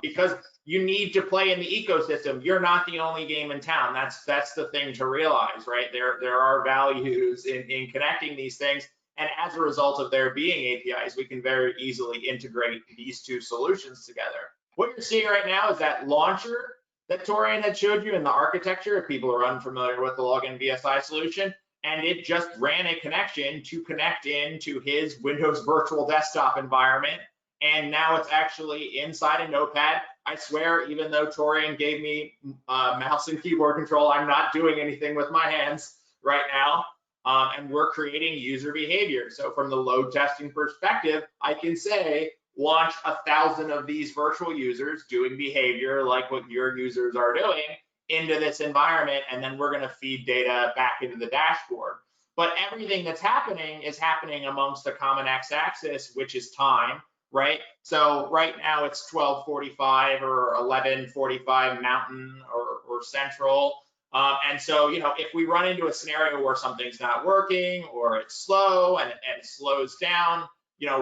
Because you need to play in the ecosystem. You're not the only game in town. That's the thing to realize, right? There are values in connecting these things, and as a result of there being APIs, we can very easily integrate these two solutions together. What you're seeing right now is that launcher that Torian had showed you in the architecture, if people are unfamiliar with the Login VSI solution, and it just ran a connection to connect into his Windows virtual desktop environment. And now it's actually inside a notepad. I swear, even though Torian gave me mouse and keyboard control, I'm not doing anything with my hands right now. And we're creating user behavior. So from the load testing perspective, I can say, launch 1,000 of these virtual users doing behavior like what your users are doing into this environment, and then we're going to feed data back into the dashboard. But everything that's happening is happening amongst the common x-axis, which is time, right? So right now it's 12:45 or 11:45 Mountain or Central. And so, if we run into a scenario where something's not working or it's slow and it slows down,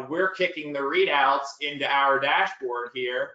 we're kicking the readouts into our dashboard here.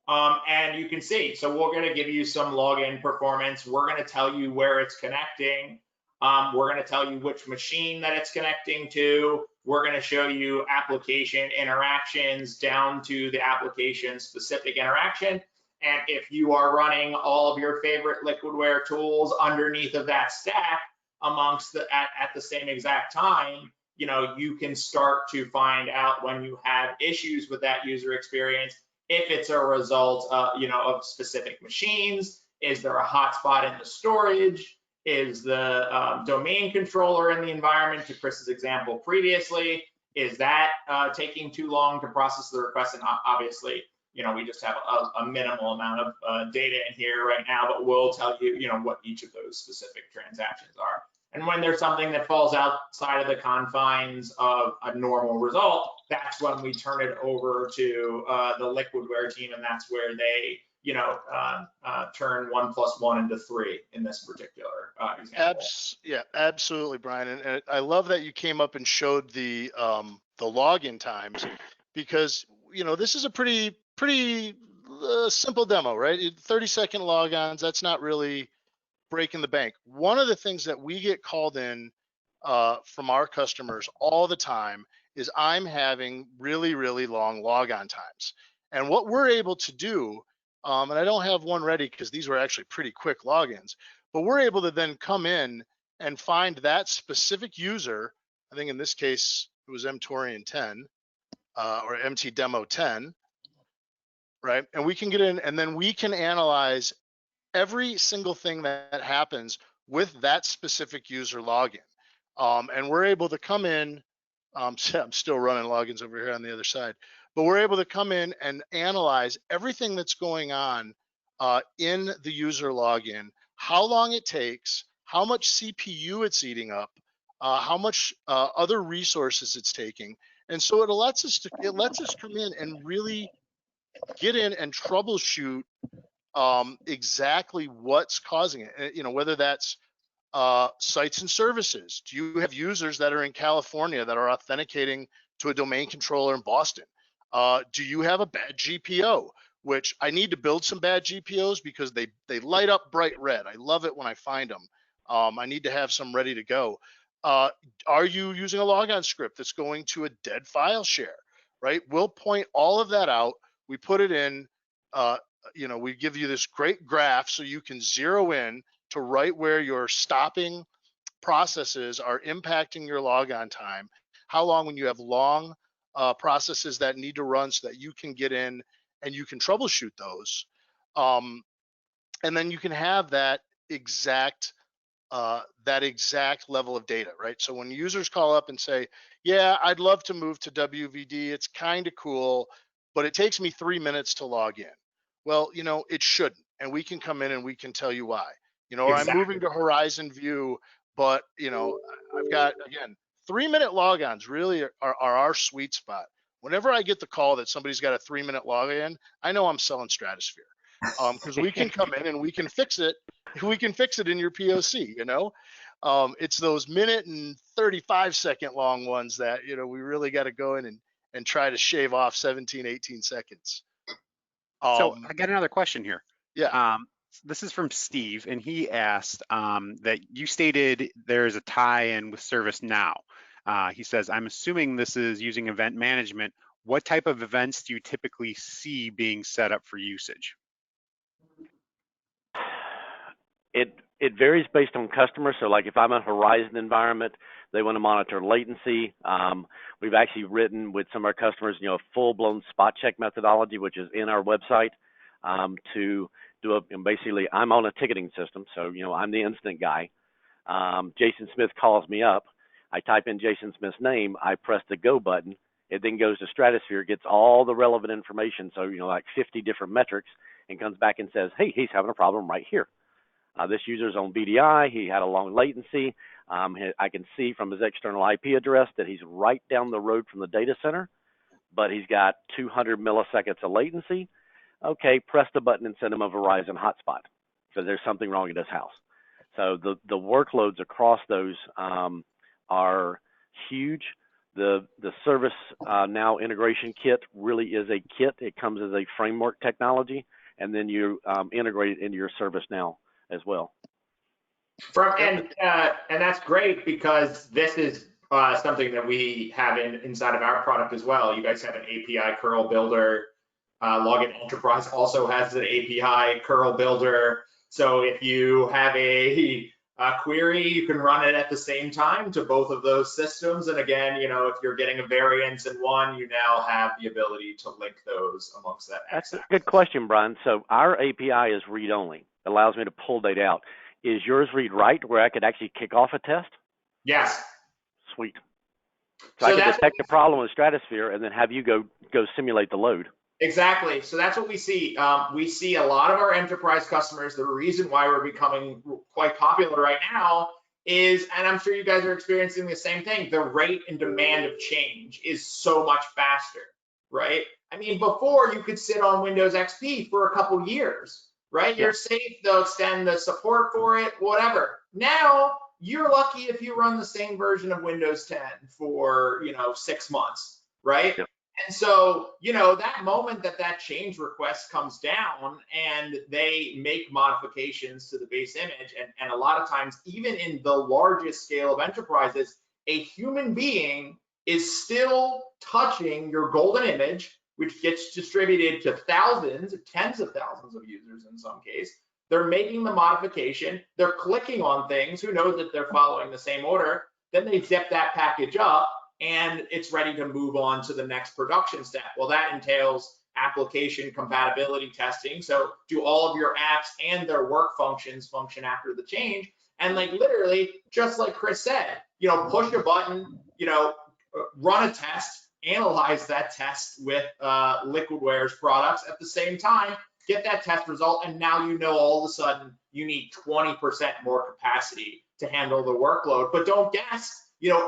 And you can see, so we're going to give you some login performance. We're going to tell you where it's connecting. We're going to tell you which machine that it's connecting to. We're going to show you application interactions down to the application specific interaction. And if you are running all of your favorite Liquidware tools underneath of that stack amongst at the same exact time, you can start to find out when you have issues with that user experience, if it's a result of specific machines, Is there a hotspot in the storage? Is the domain controller in the environment, to Chris's example previously, is that taking too long to process the request? And obviously, we just have a minimal amount of data in here right now, but we'll tell you, what each of those specific transactions are. And when there's something that falls outside of the confines of a normal result, that's when we turn it over to the Liquidware team, and that's where they, turn 1 + 1 into 3 in this particular example. Yeah, absolutely, Brian. And I love that you came up and showed the login times, because this is a pretty simple demo, right? 30-second logons. That's not really breaking the bank. One of the things that we get called in from our customers all the time is I'm having really, really long logon times. And what we're able to do, and I don't have one ready because these were actually pretty quick logins, but we're able to then come in and find that specific user. I think in this case, it was Torian 10 or MT Demo 10, right? And we can get in, and then we can analyze every single thing that happens with that specific user login. And we're able to come in, I'm still running logins over here on the other side, but we're able to come in and analyze everything that's going on in the user login, how long it takes, how much CPU it's eating up, how much other resources it's taking. And so it lets us come in and really get in and troubleshoot exactly what's causing it. Whether that's sites and services. Do you have users that are in California that are authenticating to a domain controller in Boston? Do you have a bad GPO? Which I need to build some bad GPOs because they light up bright red. I love it when I find them. I need to have some ready to go. Are you using a logon script that's going to a dead file share, right? We'll point all of that out. We put it in, we give you this great graph so you can zero in to right where your stopping processes are impacting your logon time, how long when you have long processes that need to run so that you can get in and you can troubleshoot those. And then you can have that exact level of data, right? So when users call up and say, yeah, I'd love to move to WVD, it's kind of cool, but it takes me 3 minutes to log in. Well, it shouldn't, and we can come in and we can tell you why. Or Exactly. I'm moving to Horizon View, but I've got, again, 3-minute logons really are our sweet spot. Whenever I get the call that somebody's got a 3-minute login, I know I'm selling Stratosphere, because we can come in and we can fix it. We can fix it in your POC. It's those minute and 35-second long ones that we really got to go in and try to shave off 17, 18 seconds. So I got another question here. Yeah. This is from Steve, and he asked that you stated there's a tie-in with ServiceNow. He says, I'm assuming this is using event management. What type of events do you typically see being set up for usage? It varies based on customers. So like if I'm a Horizon environment, they want to monitor latency. We've actually written with some of our customers, a full-blown spot check methodology, which is in our website, to do basically I'm on a ticketing system. So, I'm the incident guy. Jason Smith calls me up. I type in Jason Smith's name. I press the go button. It then goes to Stratosphere, gets all the relevant information. So, like 50 different metrics, and comes back and says, hey, he's having a problem right here. This user's on VDI. He had a long latency. I can see from his external IP address that he's right down the road from the data center, but he's got 200 milliseconds of latency. Okay, press the button and send him a Verizon hotspot because there's something wrong at his house. So the workloads across those are huge. The ServiceNow integration kit really is a kit. It comes as a framework technology, and then you integrate it into your ServiceNow as well. And that's great because this is something that we have inside of our product as well. You guys have an API curl builder. Login Enterprise also has an API curl builder. So if you have a query, you can run it at the same time to both of those systems. And again, if you're getting a variance in one, you now have the ability to link those amongst that That's X-axis. a good question, Brian. So our API is read-only. Allows me to pull data out. Is yours read-write where I could actually kick off a test? Yes. Sweet. So I can detect the problem in Stratosphere and then have you go simulate the load. Exactly. So that's what we see. We see a lot of our enterprise customers. The reason why we're becoming quite popular right now is, and I'm sure you guys are experiencing the same thing, the rate and demand of change is so much faster, right? I mean, before you could sit on Windows XP for a couple years, right? You're safe, they'll extend the support for it, whatever. Now, you're lucky if you run the same version of Windows 10 for, 6 months, right? Yep. And so, that moment that change request comes down and they make modifications to the base image, and a lot of times, even in the largest scale of enterprises, a human being is still touching your golden image, which gets distributed to thousands, tens of thousands of users in some case. They're making the modification, they're clicking on things, who knows that they're following the same order, then they zip that package up, and it's ready to move on to the next production step. Well, that entails application compatibility testing. So do all of your apps and their work functions function after the change? And literally, just like Chris said, push a button, run a test, analyze that test with Liquidware's products at the same time, get that test result, and now all of a sudden you need 20% more capacity to handle the workload. But don't guess.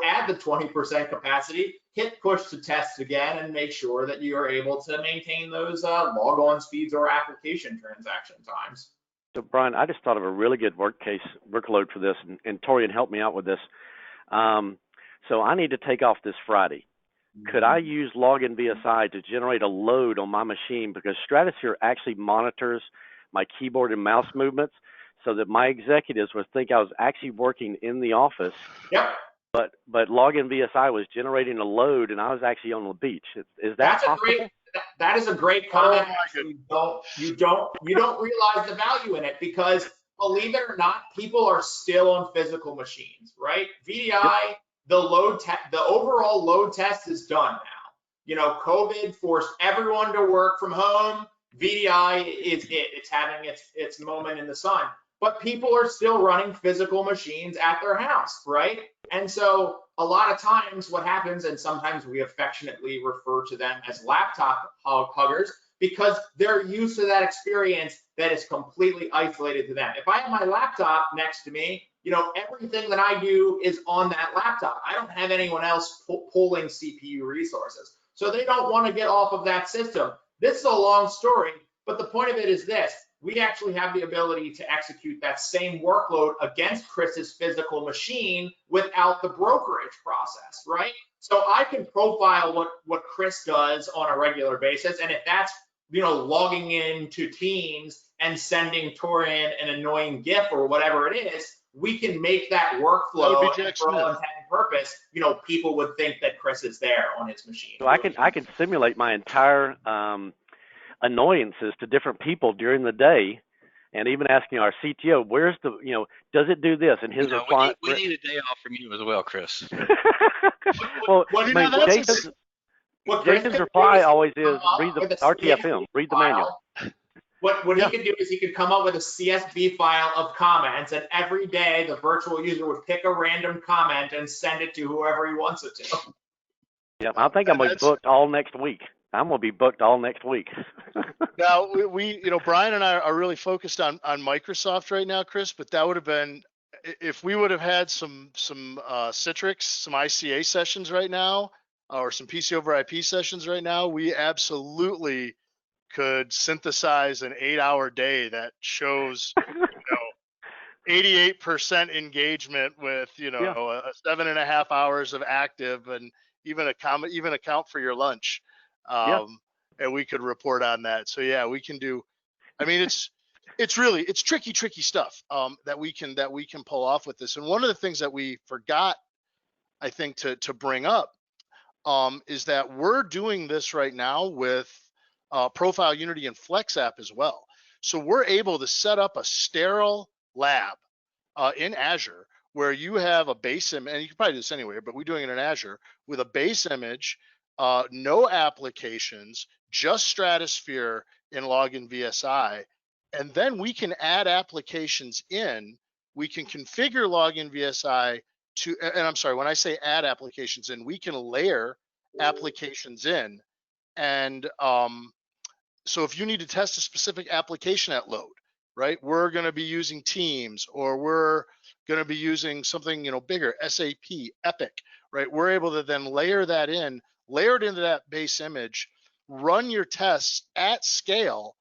Add the 20% capacity, hit push to test again, and make sure that you are able to maintain those log-on speeds or application transaction times. So, Brian, I just thought of a really good workload for this, and Torian helped me out with this. So I need to take off this Friday. Could I use Login VSI to generate a load on my machine? Because Stratosphere actually monitors my keyboard and mouse movements so that my executives would think I was actually working in the office. Yep. But Login VSI was generating a load, and I was actually on the beach. Is that possible? That is a great comment. You don't realize the value in it, because believe it or not, people are still on physical machines, right? VDI, the overall load test is done now. COVID forced everyone to work from home. VDI is it. It's having its moment in the sun. But people are still running physical machines at their house, right? And so a lot of times what happens, and sometimes we affectionately refer to them as laptop huggers, because they're used to that experience that is completely isolated to them. If I have my laptop next to me, everything that I do is on that laptop. I don't have anyone else pulling CPU resources. So they don't want to get off of that system. This is a long story, but the point of it is this. We actually have the ability to execute that same workload against Chris's physical machine without the brokerage process, right? So I can profile what Chris does on a regular basis, and if that's logging into Teams and sending Torian an annoying GIF or whatever it is, we can make that workflow for all intent and purpose. People would think that Chris is there on his machine. So I can simulate my entire annoyances to different people during the day, and even asking our CTO, where's the, does it do this? And his reply. We need a day off from you as well, Chris. Well, Jason's reply always is read the RTFM, read the manual. What he could do is he could come up with a CSV file of comments, and every day the virtual user would pick a random comment and send it to whoever he wants it to. Yeah, I think I'm going to be booked all next week. I'm going to be booked all next week. Now, we Brian and I are really focused on Microsoft right now, Chris, but that would have been, if we would have had some Citrix, some ICA sessions right now, or some PC over IP sessions right now, we absolutely could synthesize an 8-hour day that shows 88% engagement with 7.5 hours of active, and even account for your lunch, and we could report on that. So yeah, we can do. I mean, it's tricky stuff that we can pull off with this. And one of the things that we forgot, I think, to bring up is that we're doing this right now with Profile Unity and Flex app as well. So we're able to set up a sterile lab in Azure where you have a base image, and you can probably do this anywhere, but we're doing it in Azure with a base image, no applications, just Stratosphere in Login VSI, and then we can add applications in. We can configure Login VSI to, and I'm sorry, when I say add applications in, we can layer applications in. And so if you need to test a specific application at load, right, we're going to be using Teams, or we're going to be using something, bigger, SAP, Epic, right? We're able to then layer that in, layer it into that base image, run your tests at scale,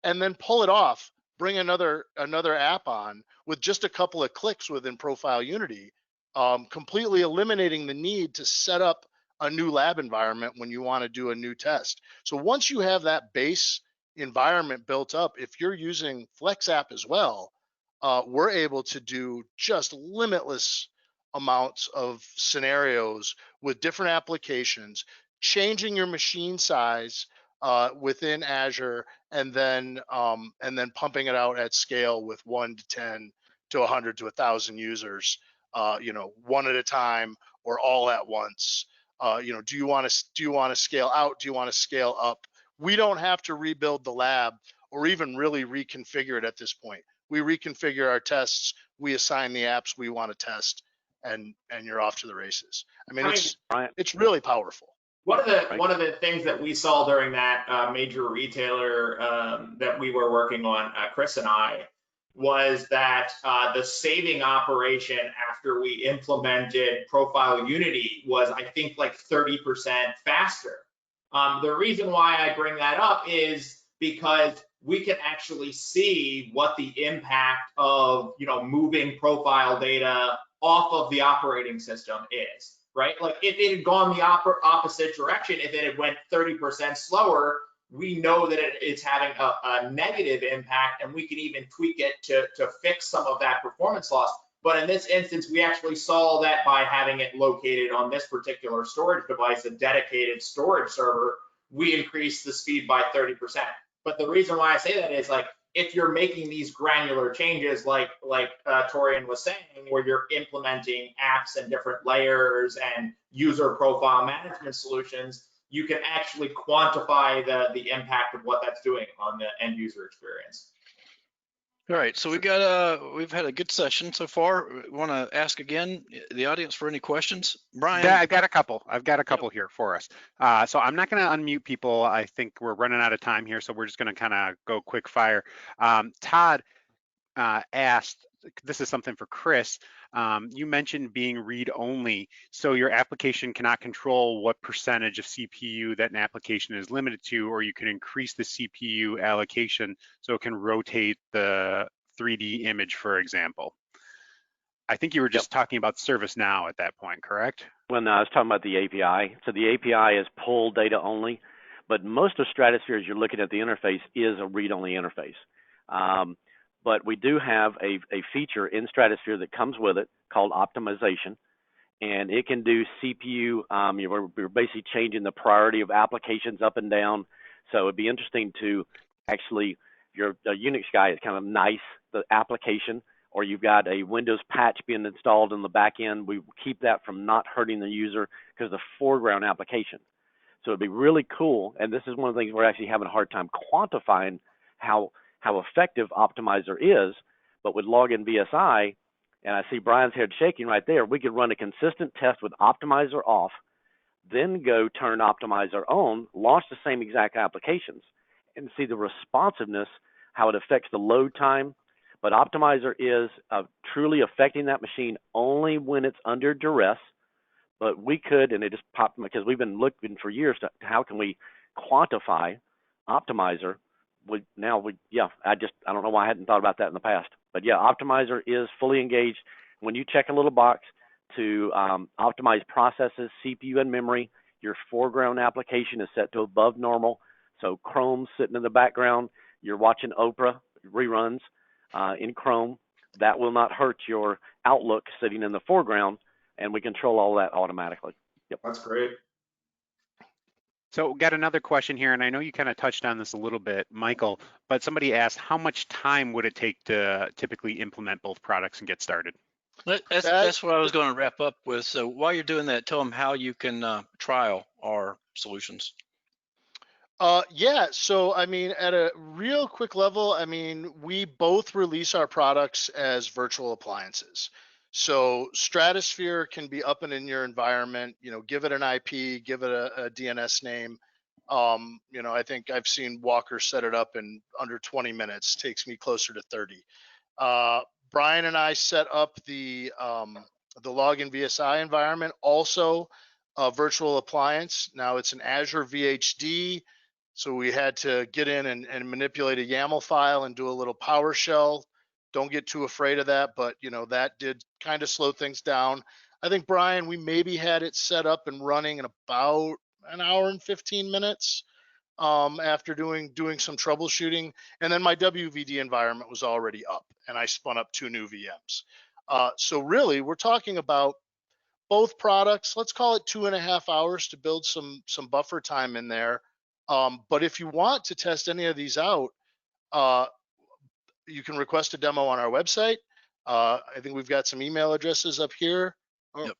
and then pull it off, bring another app on with just a couple of clicks within Profile Unity, completely eliminating the need to set up a new lab environment when you want to do a new test. So once you have that base environment built up, if you're using Flex app as well, we're able to do just limitless amounts of scenarios with different applications, changing your machine size within Azure, and then pumping it out at scale with 1 to 10 to 100 to 1,000 users, one at a time or all at once. Do you want to scale out? Do you want to scale up? We don't have to rebuild the lab or even really reconfigure it at this point. We reconfigure our tests, we assign the apps we want to test, and you're off to the races. I mean, it's really powerful. One of the things that we saw during that major retailer that we were working on, Chris and I, was that the saving operation after we implemented Profile Unity was, I think, like 30% faster. The reason why I bring that up is because we can actually see what the impact of moving profile data off of the operating system is. Right? Like if it had gone the opposite direction, if it had went 30% slower, we know that it's having a negative impact, and we can even tweak it to fix some of that performance loss. But in this instance, we actually saw that by having it located on this particular storage device, a dedicated storage server, we increased the speed by 30%. But the reason why I say that is, like, if you're making these granular changes, like Torian was saying, where you're implementing apps and different layers and user profile management solutions, you can actually quantify the impact of what that's doing on the end user experience. All right, so we've had a good session so far. Want to ask again the audience for any questions, Brian? Yeah, I've got a couple here for us. So I'm not going to unmute people. I think we're running out of time here, so we're just going to kind of go quick fire. Todd asked, this is something for Chris. You mentioned being read only, so your application cannot control what percentage of CPU that an application is limited to, or you can increase the CPU allocation so it can rotate the 3D image, for example. I think you were just talking about ServiceNow at that point, correct? Well, no, I was talking about the API. So the API is pull data only, but most of Stratosphere, as you're looking at the interface, is a read-only interface. But we do have a feature in Stratosphere that comes with it called optimization, and it can do CPU. We're basically changing the priority of applications up and down. So it'd be interesting to actually, if you're a Unix guy, it's kind of nice, the application, or you've got a Windows patch being installed in the back end, we keep that from not hurting the user because of the foreground application. So it'd be really cool, and this is one of the things we're actually having a hard time quantifying how effective Optimizer is, but with Login VSI, and I see Brian's head shaking right there, we could run a consistent test with Optimizer off, then go turn Optimizer on, launch the same exact applications, and see the responsiveness, how it affects the load time. But Optimizer is truly affecting that machine only when it's under duress. But we could, and it just popped, because we've been looking for years to how can we quantify Optimizer. I don't know why I hadn't thought about that in the past. But yeah, Optimizer is fully engaged. When you check a little box to optimize processes, CPU and memory, your foreground application is set to above normal. So Chrome's sitting in the background. You're watching Oprah reruns in Chrome. That will not hurt your Outlook sitting in the foreground, and we control all that automatically. Yep. That's great. So got another question here, and I know you kind of touched on this a little bit, Michael, but somebody asked, how much time would it take to typically implement both products and get started? That's what I was going to wrap up with. So while you're doing that, tell them how you can trial our solutions. Yeah, so I mean, at a real quick level, I mean, we both release our products as virtual appliances. So Stratosphere can be up and in your environment, you know, give it an IP, give it a DNS name. You know, I think I've seen Walker set it up in under 20 minutes, takes me closer to 30. Brian and I set up the Login VSI environment, also a virtual appliance. Now it's an Azure VHD. So we had to get in and manipulate a YAML file and do a little PowerShell. Don't get too afraid of that, but you know, that did kind of slow things down. I think, Brian, we maybe had it set up and running in about an hour and 15 minutes after doing some troubleshooting. And then my WVD environment was already up and I spun up 2 new VMs. So really, we're talking about both products, let's call it 2.5 hours to build some buffer time in there. But if you want to test any of these out, you can request a demo on our website. I think we've got some email addresses up here. Yep.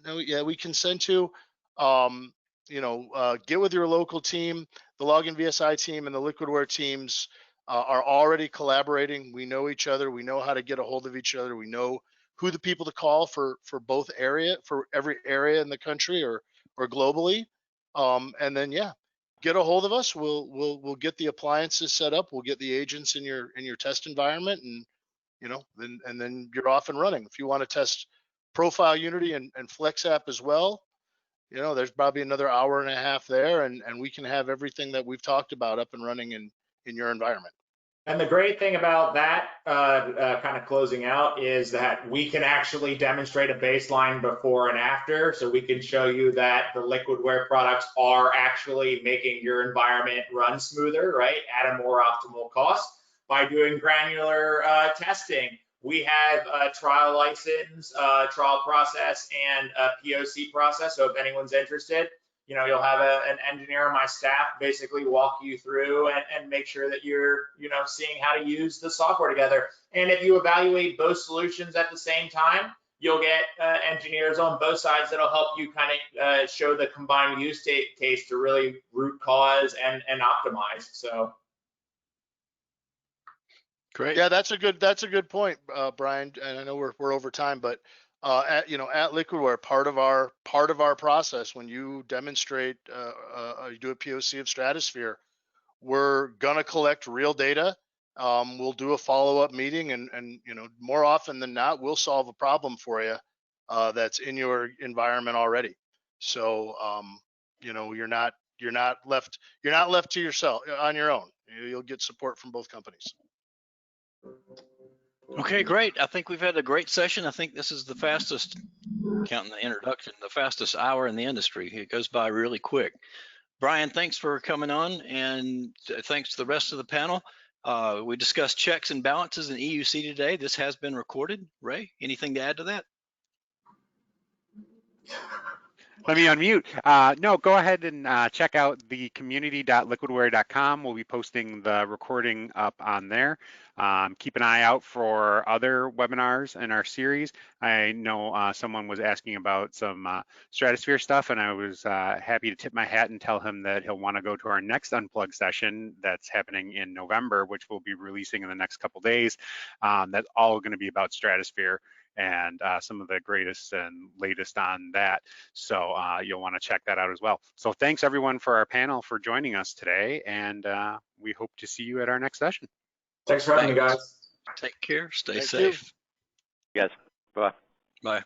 No, yeah, we can send to. You know, get with your local team. The Login VSI team and the Liquidware teams are already collaborating. We know each other. We know how to get a hold of each other. We know who the people to call for both area, for every area in the country or globally. And then yeah, get a hold of us. We'll get the appliances set up. We'll get the agents in your test environment, and you know, then you're off and running. If you want to test Profile Unity and Flex App as well, you know, there's probably another hour and a half there, and we can have everything that we've talked about up and running in your environment. And the great thing about that, kind of closing out, is that we can actually demonstrate a baseline before and after. So we can show you that the Liquidware products are actually making your environment run smoother, right, at a more optimal cost by doing granular testing. We have a trial license, trial process, and a POC process. So if anyone's interested, you know, you'll have an engineer on my staff basically walk you through and make sure that you're, you know, seeing how to use the software together. And if you evaluate both solutions at the same time, you'll get engineers on both sides that'll help you kind of show the combined use case to really root cause and optimize. So. Great. Yeah, that's a good point, Brian. And I know we're over time, but at Liquidware, part of our process when you demonstrate, you do a POC of Stratosphere, we're gonna collect real data. We'll do a follow-up meeting, and you know, more often than not, we'll solve a problem for you that's in your environment already. So you know, you're not left to yourself on your own. You'll get support from both companies. Okay, great. I think we've had a great session. I think this is the fastest, counting the introduction, the fastest hour in the industry. It goes by really quick. Brian, thanks for coming on, and thanks to the rest of the panel. We discussed checks and balances in EUC today. This has been recorded. Ray, anything to add to that? Let me unmute. No, go ahead and check out the community.liquidware.com. We'll be posting the recording up on there. Keep an eye out for other webinars in our series. I know someone was asking about some Stratosphere stuff, and I was happy to tip my hat and tell him that he'll want to go to our next Unplugged session that's happening in November, which we'll be releasing in the next couple days. That's all going to be about Stratosphere and some of the greatest and latest on that. So you'll want to check that out as well. So thanks everyone for our panel for joining us today, and we hope to see you at our next session. Thanks for having me, guys. Take care. Stay Thank safe. Yes. Bye. Bye.